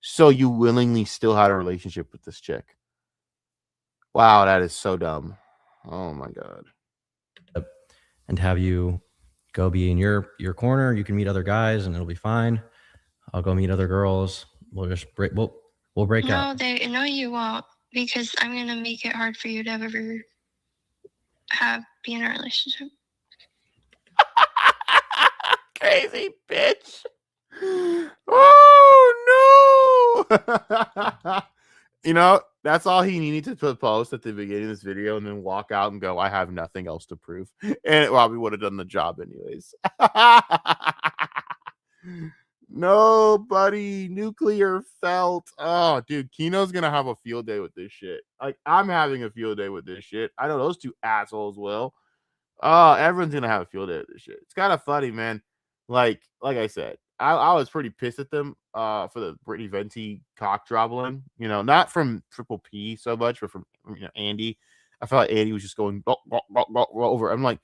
[SPEAKER 5] So you willingly still had a relationship with this chick. Wow, that is so dumb. Oh my God.
[SPEAKER 9] And have you go be in your corner. You can meet other guys and it'll be fine. I'll go meet other girls. We'll just break we'll break up.
[SPEAKER 8] No, you won't, because I'm gonna make it hard for you to ever be in a relationship.
[SPEAKER 5] Crazy bitch. Oh no. You know, that's all he needed to post at the beginning of this video and then walk out and go, I have nothing else to prove. And it probably would have done the job anyways. Nobody nuclear felt. Oh, dude, Kino's gonna have a field day with this shit. Like, I'm having a field day with this shit. I know those two assholes will. Oh, everyone's gonna have a field day with this shit. It's kind of funny, man. Like I said, I was pretty pissed at them for the Brittany Venti cock drobbling. You know, not from Triple P so much, but from Andy. I felt like Andy was just going over. I'm like,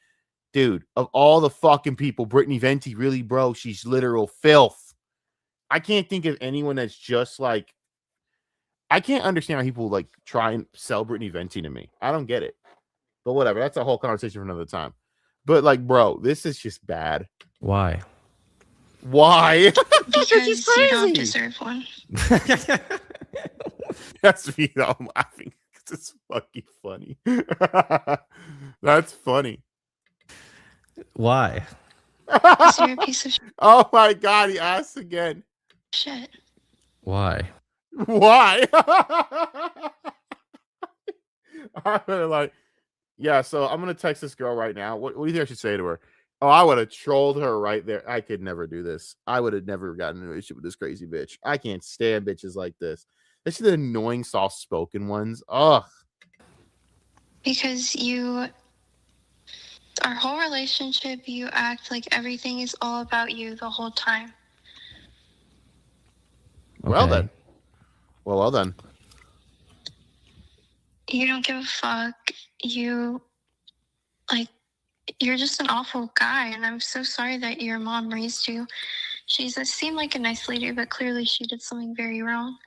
[SPEAKER 5] dude, of all the fucking people, Brittany Venti really, bro, she's literal filth. I can't think of anyone that's just like, I can't understand how people like try and sell Brittany Venti to me. I don't get it. But whatever, that's a whole conversation for another time. But like, bro, this is just bad.
[SPEAKER 9] Why?
[SPEAKER 8] Because you don't deserve one.
[SPEAKER 5] That's me though. I'm laughing because it's fucking funny. That's funny.
[SPEAKER 9] Why?
[SPEAKER 8] Because you're a piece of
[SPEAKER 5] Oh my God, he asked again.
[SPEAKER 8] shit.
[SPEAKER 9] Why?
[SPEAKER 5] I'm like, yeah, so I'm gonna text this girl right now. What do you think I should say to her? Oh, I would have trolled her right there. I could never do this. I would have never gotten in a relationship with this crazy bitch. I can't stand bitches like this. Especially the annoying, soft-spoken ones. Ugh.
[SPEAKER 8] Because our whole relationship, you act like everything is all about you the whole time.
[SPEAKER 5] Well
[SPEAKER 9] Okay.
[SPEAKER 5] then. Well then.
[SPEAKER 8] You don't give a fuck. You're just an awful guy, and I'm so sorry that your mom raised you. She seemed like a nice lady, but clearly she did something very wrong.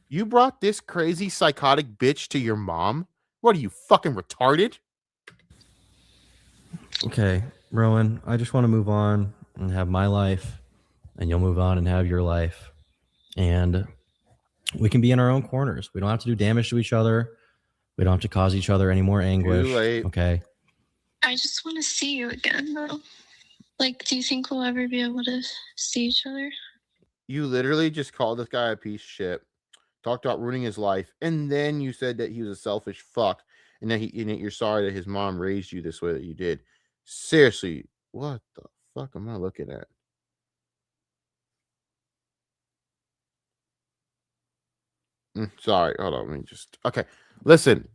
[SPEAKER 5] You brought this crazy, psychotic bitch to your mom? What are you, fucking retarded?
[SPEAKER 9] Okay, Rowan, I just want to move on and have my life, and you'll move on and have your life. And we can be in our own corners. We don't have to do damage to each other. We don't have to cause each other any more anguish.
[SPEAKER 5] Too late.
[SPEAKER 9] Okay.
[SPEAKER 8] I just want to see you again, though. Like, do you think we'll ever be able to see each other?
[SPEAKER 5] You literally just called this guy a piece of shit, talked about ruining his life, and then you said that he was a selfish fuck, and that you're sorry that his mom raised you this way that you did. Seriously, what the fuck am I looking at? Sorry, hold on. Let me just. Okay, listen.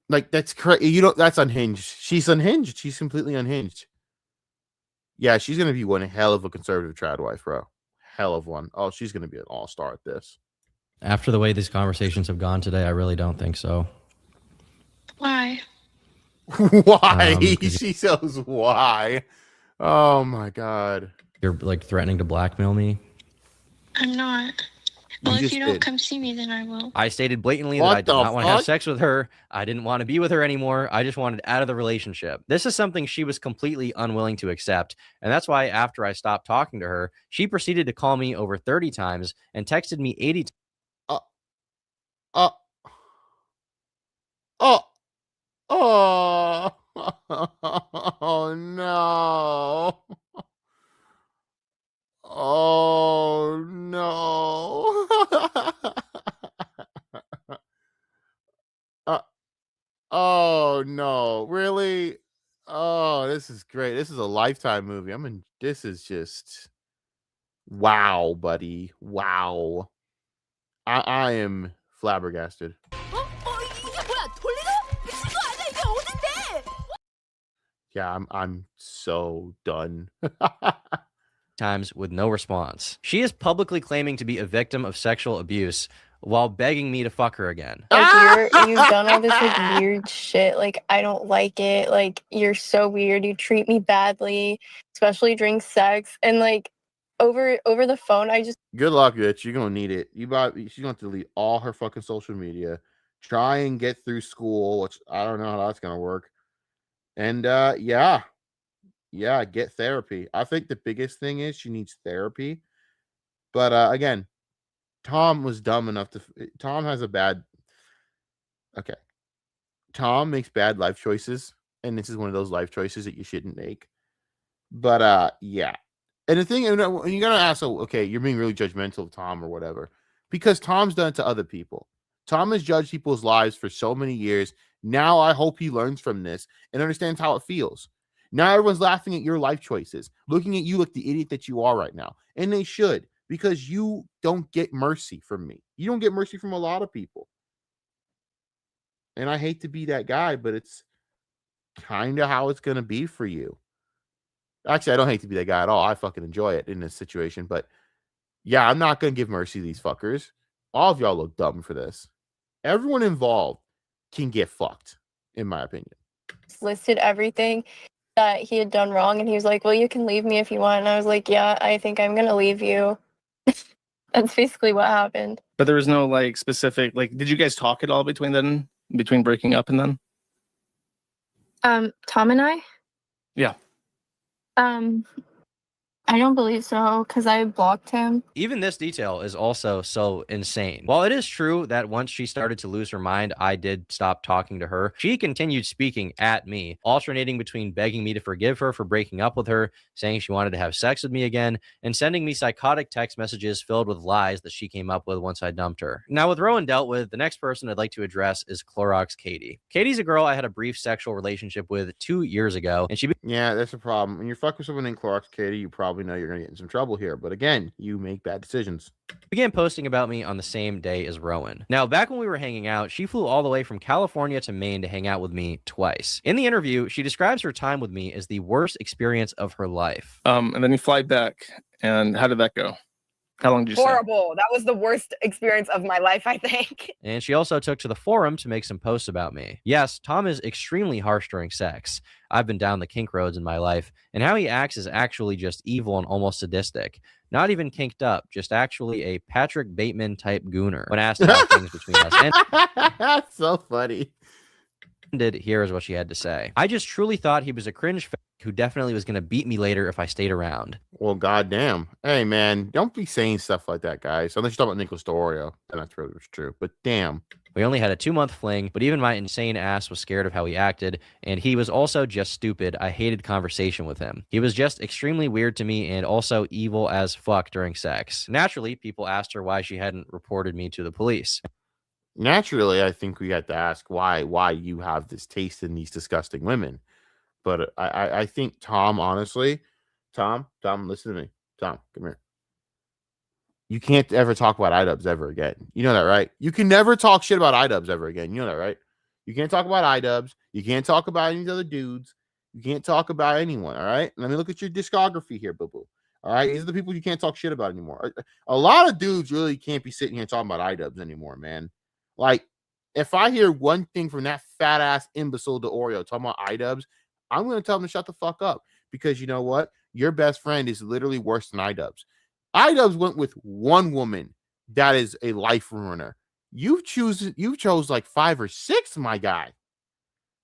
[SPEAKER 5] Like that's crazy. You know, that's unhinged. She's unhinged. She's completely unhinged. Yeah, she's gonna be one hell of a conservative trad wife, bro. Hell of one. Oh, she's gonna be an all-star at this.
[SPEAKER 9] After the way these conversations have gone today, I really don't think so.
[SPEAKER 8] Why?
[SPEAKER 5] Why?
[SPEAKER 9] 'Cause
[SPEAKER 5] She says why. Oh my god.
[SPEAKER 9] you're like threatening to blackmail me.
[SPEAKER 8] I'm not.
[SPEAKER 5] You
[SPEAKER 8] Well, if
[SPEAKER 5] just
[SPEAKER 8] you don't
[SPEAKER 5] did.
[SPEAKER 8] come see me, then I will.
[SPEAKER 6] I stated blatantly
[SPEAKER 5] What
[SPEAKER 6] that I did
[SPEAKER 5] the
[SPEAKER 6] not want to have
[SPEAKER 5] fuck?
[SPEAKER 6] sex with her. I didn't want to be with her anymore. I just wanted out of the relationship. This is something she was completely unwilling to accept. And that's why after I stopped talking to her, she proceeded to call me over 30 times and texted me 80 times.
[SPEAKER 5] Oh. Oh. Oh. Oh no. Oh no. Oh no. Really? Oh, this is great. This is a Lifetime movie. This is just wow, buddy. Wow. I am flabbergasted. Yeah, I'm so done.
[SPEAKER 6] Times with no response. She is publicly claiming to be a victim of sexual abuse while begging me to fuck her again.
[SPEAKER 8] Like you've done all this like weird shit. Like I don't like it. Like you're so weird. You treat me badly, especially during sex. And like over the phone, I just
[SPEAKER 5] Good luck, bitch. You're gonna need it. She's gonna have to delete all her fucking social media. Try and get through school, which I don't know how that's gonna work. And yeah, get therapy. I think the biggest thing is she needs therapy. But again, Tom was dumb enough to. Tom has a bad. Okay, Tom makes bad life choices, and this is one of those life choices that you shouldn't make. But yeah. And the thing, and you gotta ask, okay, you're being really judgmental of Tom or whatever, because Tom's done it to other people. Tom has judged people's lives for so many years. Now I hope he learns from this and understands how it feels. Now everyone's laughing at your life choices, looking at you like the idiot that you are right now. And they should, because you don't get mercy from me. You don't get mercy from a lot of people. And I hate to be that guy, but it's kind of how it's going to be for you. Actually, I don't hate to be that guy at all. I fucking enjoy it in this situation. But yeah, I'm not going to give mercy to these fuckers. All of y'all look dumb for this. Everyone involved can get fucked, in my opinion.
[SPEAKER 8] listed everything that he had done wrong, and he was like, well, you can leave me if you want. And I was like, yeah, I think I'm gonna leave you. That's basically what happened.
[SPEAKER 7] But there was no like specific, like, did you guys talk at all between breaking up and then?
[SPEAKER 8] Tom and I?
[SPEAKER 7] Yeah.
[SPEAKER 8] I don't believe so, because I blocked him.
[SPEAKER 6] Even this detail is also so insane. While it is true that once she started to lose her mind, I did stop talking to her, she continued speaking at me, alternating between begging me to forgive her for breaking up with her, saying she wanted to have sex with me again, and sending me psychotic text messages filled with lies that she came up with once I dumped her. Now, with Rowan dealt with, the next person I'd like to address is Clorox Katie. Katie's a girl I had a brief sexual relationship with 2 years ago, and she
[SPEAKER 5] Yeah, that's a problem. When you're fucking with someone named Clorox Katie, you probably know you're going to get in some trouble here. But again, you make bad decisions.
[SPEAKER 6] began posting about me on the same day as Rowan. Now, back when we were hanging out, she flew all the way from California to Maine to hang out with me twice. In the interview, she describes her time with me as the worst experience of her life.
[SPEAKER 7] And then you fly back. And how did that go? How long did you stay?
[SPEAKER 10] Horrible. That was the worst experience of my life, I think.
[SPEAKER 6] And she also took to the forum to make some posts about me. Yes, Tom is extremely harsh during sex. I've been down the kink roads in my life, and how he acts is actually just evil and almost sadistic. Not even kinked up, just actually a Patrick Bateman type gooner. When asked about things between us
[SPEAKER 5] That's so funny.
[SPEAKER 6] Here is what she had to say. I just truly thought he was a cringe who definitely was going to beat me later if I stayed around.
[SPEAKER 5] Well, goddamn. Hey, man, don't be saying stuff like that, guys. Unless you're talking about Nicholas Dorio, then that's really true. But damn.
[SPEAKER 6] We only had a 2-month fling, but even my insane ass was scared of how he acted, and he was also just stupid. I hated conversation with him. He was just extremely weird to me and also evil as fuck during sex. Naturally, people asked her why she hadn't reported me to the police.
[SPEAKER 5] Naturally, I think we had to ask why you have this taste in these disgusting women. But I think Tom, honestly, Tom, listen to me. Tom, come here. You can't ever talk about iDubbbz ever again. You know that, right? You can never talk shit about iDubbbz ever again. You know that, right? You can't talk about iDubbbz. You can't talk about any other dudes. You can't talk about anyone. All right. Let me look at your discography here, boo boo. All right. These are the people you can't talk shit about anymore. A lot of dudes really can't be sitting here talking about iDubbbz anymore, man. Like, if I hear one thing from that fat ass imbecile to Oreo talking about iDubbbz, I'm going to tell him to shut the fuck up, because you know what? Your best friend is literally worse than iDubbbz. iDubbbz went with one woman that is a life ruiner. You chose like 5 or 6, my guy.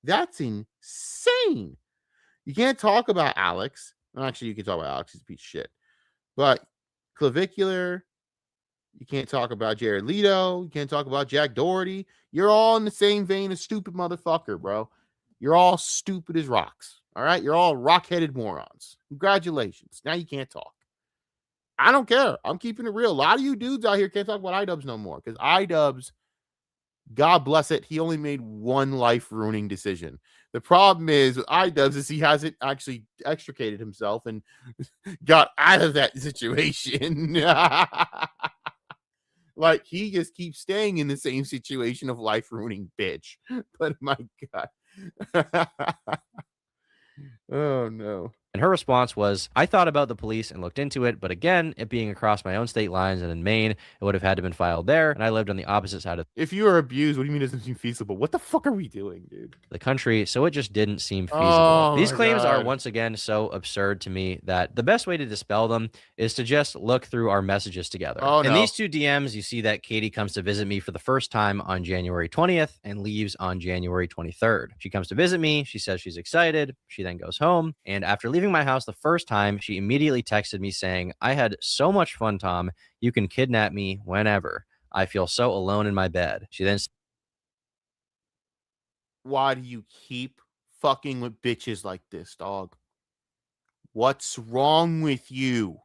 [SPEAKER 5] That's insane. You can't talk about Alex. Well, actually, you can talk about Alex. He's a piece of shit. But Clavicular, you can't talk about Jared Leto. You can't talk about Jack Doherty. You're all in the same vein as stupid motherfucker, bro. You're all stupid as rocks. All right? You're all rock-headed morons. Congratulations. Now you can't talk. I don't care. I'm keeping it real. A lot of you dudes out here can't talk about iDubbbz no more, because iDubbbz, God bless it, he only made one life-ruining decision. The problem is with iDubbbz is he hasn't actually extricated himself and got out of that situation. Like, he just keeps staying in the same situation of life-ruining bitch. But my God. Oh, no.
[SPEAKER 6] And her response was, I thought about the police and looked into it, but again, it being across my own state lines and in Maine, it would have had to have been filed there, and I lived on the opposite side of
[SPEAKER 5] If you are abused, what do you mean it doesn't seem feasible? What the fuck are we doing, dude?
[SPEAKER 6] the country, so it just didn't seem feasible.
[SPEAKER 5] Oh,
[SPEAKER 6] These
[SPEAKER 5] my
[SPEAKER 6] claims are
[SPEAKER 5] God.
[SPEAKER 6] once again so absurd to me that the best way to dispel them is to just look through our messages together.
[SPEAKER 5] Oh,
[SPEAKER 6] In
[SPEAKER 5] no.
[SPEAKER 6] these 2 DMs, you see that Katie comes to visit me for the first time on January 20th and leaves on January 23rd. She comes to visit me. She says she's excited. She then goes home. And after leaving my house the first time, she immediately texted me saying, I had so much fun, Tom. You can kidnap me whenever. I feel so alone in my bed. She then
[SPEAKER 5] Why do you keep fucking with bitches like this, dog? What's wrong with you?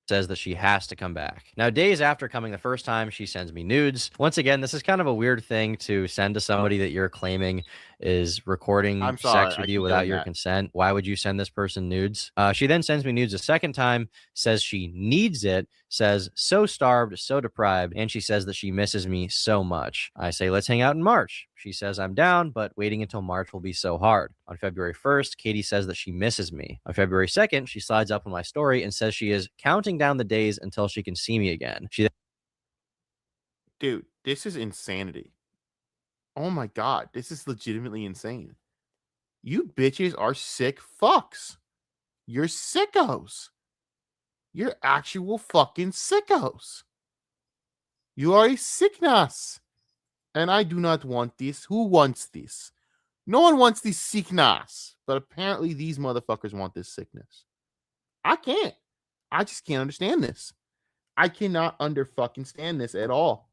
[SPEAKER 6] says that she has to come back. Now, days after coming the first time, she sends me nudes. Once again, this is kind of a weird thing to send to somebody that you're claiming is recording
[SPEAKER 5] I'm sorry,
[SPEAKER 6] sex
[SPEAKER 5] I
[SPEAKER 6] with
[SPEAKER 5] keep
[SPEAKER 6] you without
[SPEAKER 5] doing
[SPEAKER 6] your
[SPEAKER 5] that.
[SPEAKER 6] consent. Why would you send this person nudes? She then sends me nudes a second time, says she needs it, says so starved, so deprived, and she says that she misses me so much. I say, let's hang out in March. She says I'm down, but waiting until March will be so hard. On February 1st, Katie says that she misses me. On February 2nd, she slides up on my story and says she is counting down the days until she can see me again. She
[SPEAKER 5] Dude, this is insanity. Oh my God, this is legitimately insane. You bitches are sick fucks. You're sickos. You're actual fucking sickos. You are a sickness. And I do not want this. Who wants this? No one wants this sickness. But apparently these motherfuckers want this sickness. I can't. I just can't understand this. I cannot fucking stand this at all.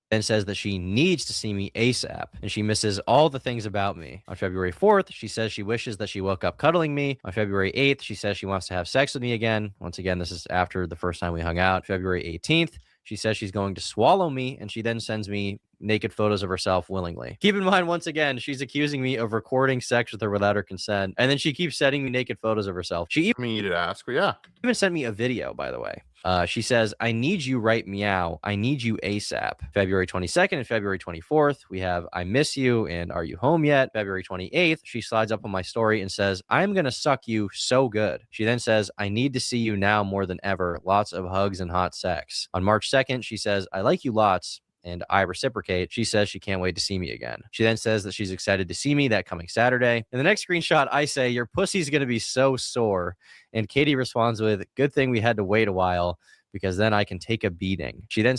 [SPEAKER 6] then says that she needs to see me ASAP and she misses all the things about me. On February 4th, she says she wishes that she woke up cuddling me. On February 8th, she says she wants to have sex with me again. Once again, this is after the first time we hung out. February 18th, she says she's going to swallow me, and she then sends me naked photos of herself willingly. Keep in mind, once again, she's accusing me of recording sex with her without her consent, and then she keeps sending me naked photos of herself. She
[SPEAKER 5] I mean, you did ask, but yeah.
[SPEAKER 6] even sent me a video, by the way. She says, I need you right meow. I need you ASAP. February 22nd and February 24th, we have I miss you and are you home yet? February 28th, she slides up on my story and says, I'm going to suck you so good. She then says, I need to see you now more than ever. Lots of hugs and hot sex. On March 2nd, she says, I like you lots. And I reciprocate. She says she can't wait to see me again. She then says that she's excited to see me that coming Saturday. In the next screenshot, I say, your pussy's going to be so sore. And Katie responds with, good thing we had to wait a while because then I can take a beating. She then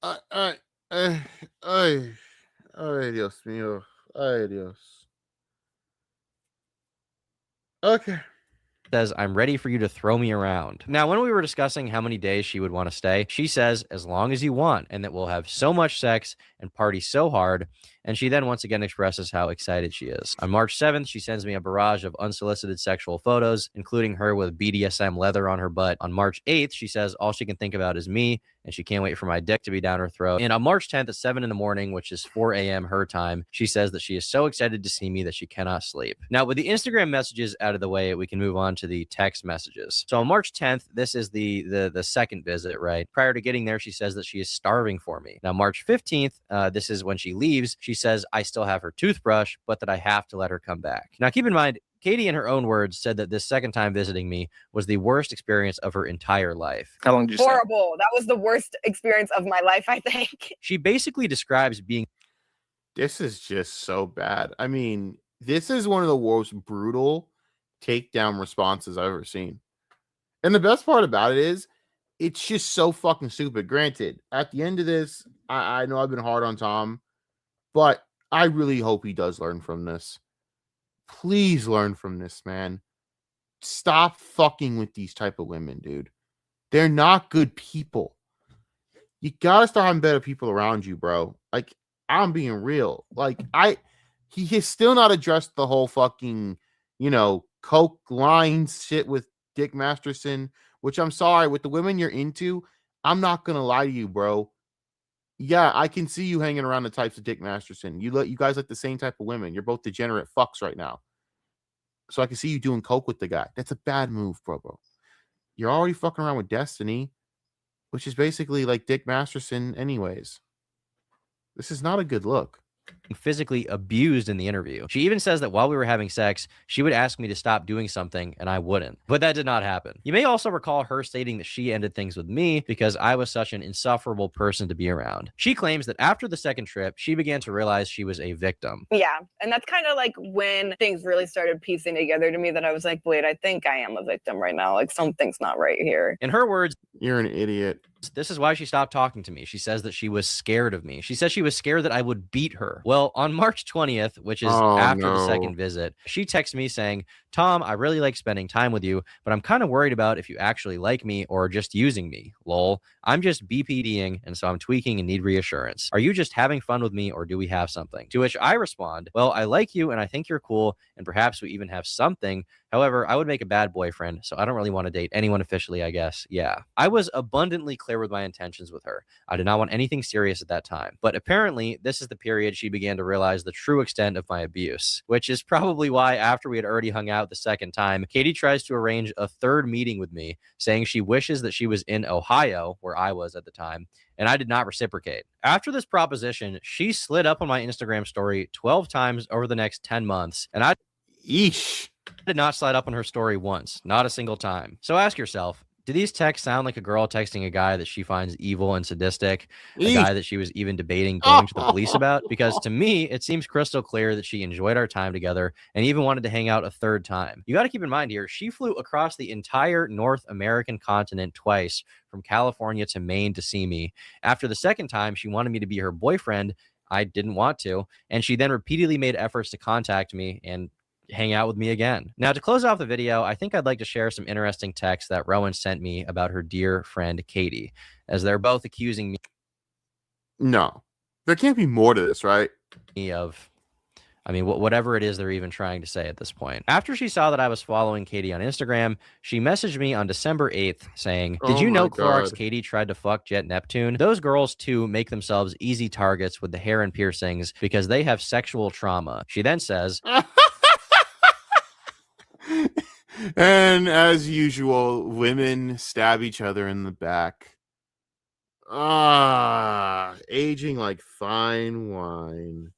[SPEAKER 5] Ay, Dios mío. Ay, Dios. Okay.
[SPEAKER 6] says, I'm ready for you to throw me around. Now, when we were discussing how many days she would want to stay, she says, as long as you want, and that we'll have so much sex and party so hard, and she then once again expresses how excited she is. On March 7th, she sends me a barrage of unsolicited sexual photos, including her with BDSM leather on her butt. On March 8th, she says all she can think about is me, and she can't wait for my dick to be down her throat. And on March 10th at 7 in the morning, which is 4 a.m. her time, she says that she is so excited to see me that she cannot sleep. Now, with the Instagram messages out of the way, we can move on to the text messages. So on March 10th, this is the second visit, right? Prior to getting there, she says that she is starving for me. Now, March 15th, this is when she leaves. She says, I still have her toothbrush, but that I have to let her come back. Now, keep in mind, Katie, in her own words, said that this second time visiting me was the worst experience of her entire life.
[SPEAKER 7] How long did you say?
[SPEAKER 10] Horrible. That was the worst experience of my life, I think.
[SPEAKER 6] She basically describes being...
[SPEAKER 5] This is just so bad. I mean, this is one of the most brutal takedown responses I've ever seen. And the best part about it is, it's just so fucking stupid. Granted, at the end of this, I know I've been hard on Tom, but I really hope he does learn from this. Please learn from this, man. Stop fucking with these type of women, dude. They're not good people. You gotta start having better people around you, bro. Like, I'm being real. Like, he has still not addressed the whole fucking, Coke lines shit with Dick Masterson, which I'm sorry, with the women you're into, I'm not gonna lie to you, bro. Yeah, I can see you hanging around the types of Dick Masterson. You guys like the same type of women. You're both degenerate fucks right now. So I can see you doing coke with the guy. That's a bad move, bro. You're already fucking around with Destiny, which is basically like Dick Masterson anyways. This is not a good look.
[SPEAKER 6] Physically abused in the interview. She even says that while we were having sex, she would ask me to stop doing something and I wouldn't. But that did not happen. You may also recall her stating that she ended things with me because I was such an insufferable person to be around. She claims that after the second trip, she began to realize she was a victim.
[SPEAKER 10] Yeah. And that's kind of like when things really started piecing together to me that I was like, wait, I think I am a victim right now. Like something's not right here.
[SPEAKER 6] In her words,
[SPEAKER 5] you're an idiot.
[SPEAKER 6] This is why she stopped talking to me. She says that she was scared of me. She says she was scared that I would beat her. Well, on March 20th, which is after the second visit, she texts me saying, Tom, I really like spending time with you, but I'm kind of worried about if you actually like me or just using me. Lol. I'm just BPDing, and so I'm tweaking and need reassurance. Are you just having fun with me or do we have something? To which I respond, well, I like you and I think you're cool and perhaps we even have something. However, I would make a bad boyfriend, so I don't really want to date anyone officially, I guess. Yeah. I was abundantly clear with my intentions with her. I did not want anything serious at that time. But apparently, this is the period she began to realize the true extent of my abuse, which is probably why after we had already hung out the second time, Katie tries to arrange a third meeting with me, saying she wishes that she was in Ohio, where I was at the time, and I did not reciprocate. After this proposition, she slid up on my Instagram story 12 times over the next 10 months, and I did not slide up on her story once, not a single time. So ask yourself, do these texts sound like a girl texting a guy that she finds evil and sadistic, a guy that she was even debating going to the police about? Because to me, it seems crystal clear that she enjoyed our time together and even wanted to hang out a third time. You got to keep in mind here, she flew across the entire North American continent twice, from California to Maine, to see me. After the second time, she wanted me to be her boyfriend. I didn't want to. And she then repeatedly made efforts to contact me and hang out with me again. Now, to close off the video, I think I'd like to share some interesting texts that Rowan sent me about her dear friend Katie, as they're both accusing me.
[SPEAKER 5] No, there can't be more to this, right?
[SPEAKER 6] Of, I mean, whatever it is they're even trying to say at this point. After she saw that I was following Katie on Instagram, she messaged me on December 8th saying, did you know Clorox Katie tried to fuck Jet Neptune? Those girls too make themselves easy targets with the hair and piercings because they have sexual trauma. She then says,
[SPEAKER 5] and as usual, women stab each other in the back. Aging like fine wine.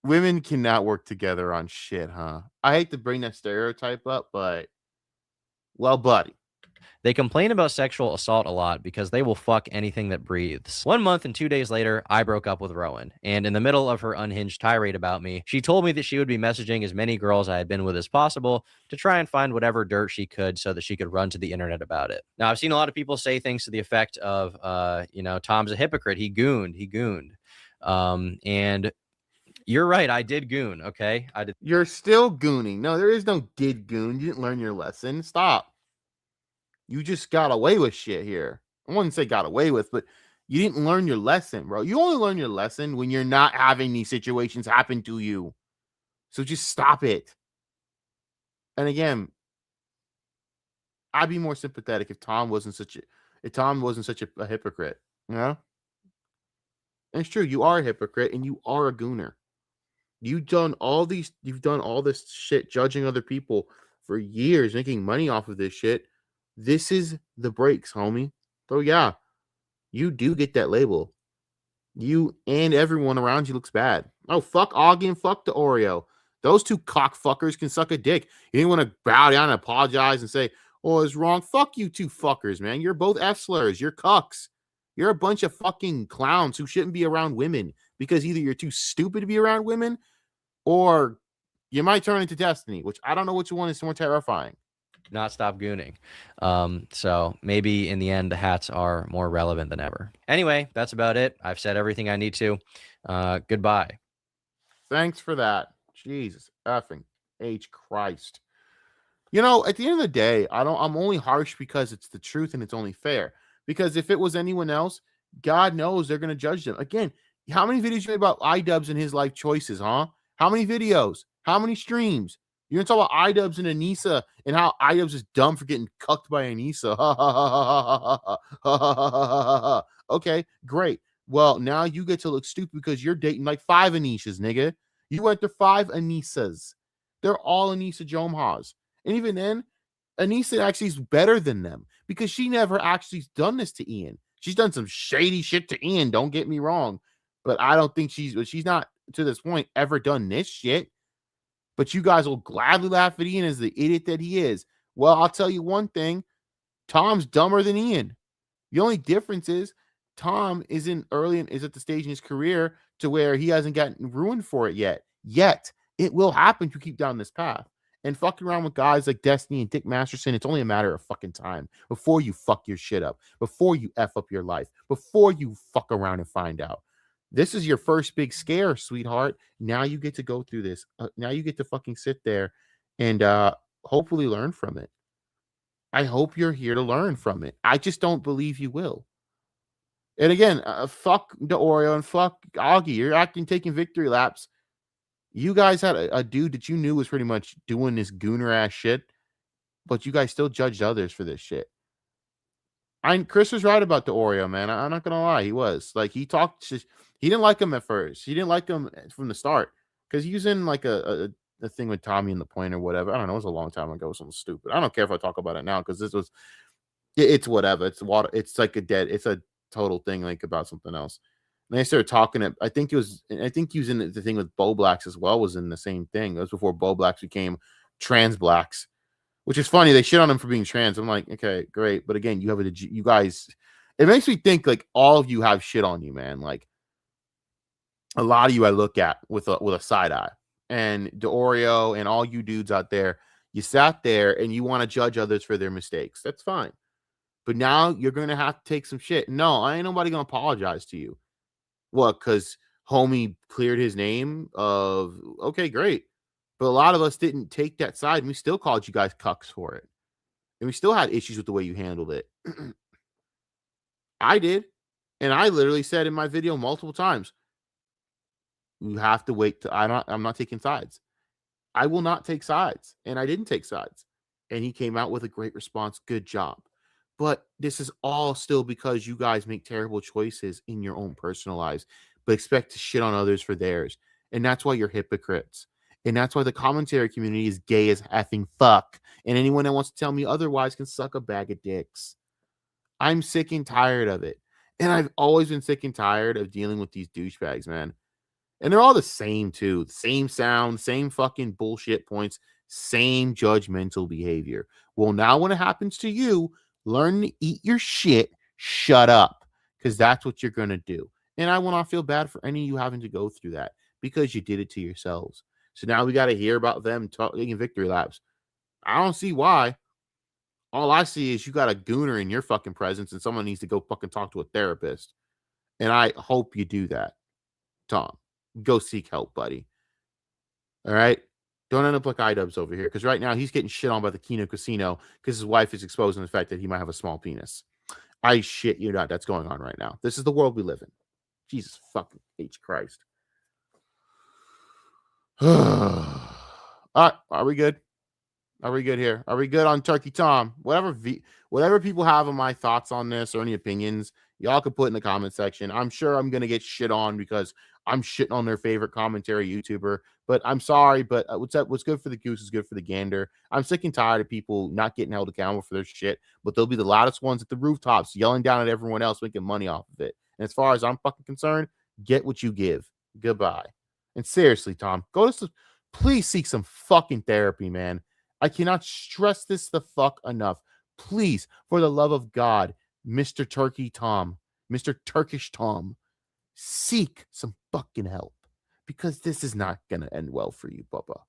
[SPEAKER 5] Women cannot work together on shit, huh? I hate to bring that stereotype up, but well, buddy.
[SPEAKER 6] They complain about sexual assault a lot because they will fuck anything that breathes. 1 month and 2 days later, I broke up with Rowan. And in the middle of her unhinged tirade about me, she told me that she would be messaging as many girls I had been with as possible to try and find whatever dirt she could so that she could run to the internet about it. Now, I've seen a lot of people say things to the effect of, Tom's a hypocrite. He gooned. And you're right. I did goon. Okay. I did.
[SPEAKER 5] You're still gooning. No, there is no did goon. You didn't learn your lesson. Stop. You just got away with shit here. I wouldn't say got away with, but You didn't learn your lesson, bro. You only learn your lesson when you're not having these situations happen to you. So just stop it. And again, I'd be more sympathetic if Tom wasn't such a hypocrite. You know? And it's true, you are a hypocrite and you are a gooner. You've done all this shit judging other people for years, making money off of this shit. This is the breaks, homie. So yeah, you do get that label. You and everyone around you looks bad. Oh, fuck Augie and fuck the Oreo. Those two cockfuckers can suck a dick. You didn't want to bow down and apologize and say, oh, it's wrong. Fuck you two fuckers, man. You're both F slurs. You're cucks. You're a bunch of fucking clowns who shouldn't be around women because either you're too stupid to be around women or you might turn into Destiny, which I don't know which one is more terrifying.
[SPEAKER 6] Not stop gooning. So maybe in the end, the hats are more relevant than ever. Anyway, that's about it. I've said everything I need to. Goodbye.
[SPEAKER 5] Thanks for that. Jesus effing H Christ. You know, at the end of the day, I'm only harsh because it's the truth and it's only fair. Because if it was anyone else, God knows they're going to judge them. Again, how many videos you made about iDubbbz and his life choices, huh? How many videos? How many streams? You're going to talk about iDubbbz and Anissa and how iDubbbz is dumb for getting cucked by Anissa. Okay, great. Well, now you get to look stupid because you're dating like 5 Anishas, nigga. You went to 5 Anissas. They're all Anissa Jomhas. And even then, Anissa actually is better than them because she never actually done this to Ian. She's done some shady shit to Ian, don't get me wrong. But I don't think she's not, to this point, ever done this shit. But you guys will gladly laugh at Ian as the idiot that he is. Well, I'll tell you one thing. Tom's dumber than Ian. The only difference is Tom is at the stage in his career to where he hasn't gotten ruined for it yet. Yet, it will happen if you keep down this path. And fucking around with guys like Destiny and Dick Masterson, it's only a matter of fucking time before you fuck your shit up, before you F up your life, before you fuck around and find out. This is your first big scare, sweetheart. Now you get to go through this. Now you get to fucking sit there and hopefully learn from it. I hope you're here to learn from it. I just don't believe you will. And again, fuck the Oreo and fuck Augie. You're taking victory laps. You guys had a dude that you knew was pretty much doing this gooner ass shit, but you guys still judged others for this shit. Chris was right about the Oreo, man. I'm not gonna lie, he was. Like, he didn't like him at first. He didn't like him from the start because he was in like a thing with Tommy and the Point or whatever. I don't know. It was a long time ago. Something stupid. I don't care if I talk about it now because it's whatever. It's water. It's like it's a total thing like about something else. And they started talking. I think he was in the thing with Bo Blacks as well. Was in the same thing. That was before Bo Blacks became Trans Blacks, which is funny. They shit on him for being trans. I'm like, okay, great, but again, you guys. It makes me think like all of you have shit on you, man. Like a lot of you, I look at with a side eye. And Oreo and all you dudes out there, you sat there and you want to judge others for their mistakes. That's fine, but now you're gonna have to take some shit. No, I ain't nobody gonna apologize to you. What? Because homie cleared his name of, okay, great. But a lot of us didn't take that side, and we still called you guys cucks for it. And we still had issues with the way you handled it. I did. And I literally said in my video multiple times, you have to wait. I'm not taking sides. I will not take sides. And I didn't take sides. And he came out with a great response. Good job. But this is all still because you guys make terrible choices in your own personal lives, but expect to shit on others for theirs. And that's why you're hypocrites. And that's why the commentary community is gay as effing fuck. And anyone that wants to tell me otherwise can suck a bag of dicks. I'm sick and tired of it. And I've always been sick and tired of dealing with these douchebags, man. And they're all the same, too. Same sound, same fucking bullshit points, same judgmental behavior. Well, now when it happens to you, learn to eat your shit, shut up, because that's what you're going to do. And I will not feel bad for any of you having to go through that because you did it to yourselves. So now we got to hear about them taking victory laps. I don't see why. All I see is you got a gooner in your fucking presence and someone needs to go fucking talk to a therapist. And I hope you do that, Tom. Go seek help, buddy. All right? Don't end up like iDubbbz over here, because right now he's getting shit on by the Kino Casino because his wife is exposing the fact that he might have a small penis. I shit you not. That's going on right now. This is the world we live in. Jesus fucking H Christ. All right, are we good? Are we good here? Are we good on Turkey Tom? Whatever people have on my thoughts on this or any opinions, y'all can put in the comment section. I'm sure I'm gonna get shit on because I'm shitting on their favorite commentary YouTuber. But I'm sorry, but what's good for the goose is good for the gander. I'm sick and tired of people not getting held accountable for their shit, but they'll be the loudest ones at the rooftops, yelling down at everyone else, making money off of it. And as far as I'm fucking concerned, get what you give. Goodbye. And seriously, Tom, please seek some fucking therapy, man. I cannot stress this the fuck enough. Please, for the love of God, Mr. Turkey Tom, Mr. Turkish Tom, seek some fucking help because this is not going to end well for you, Bubba.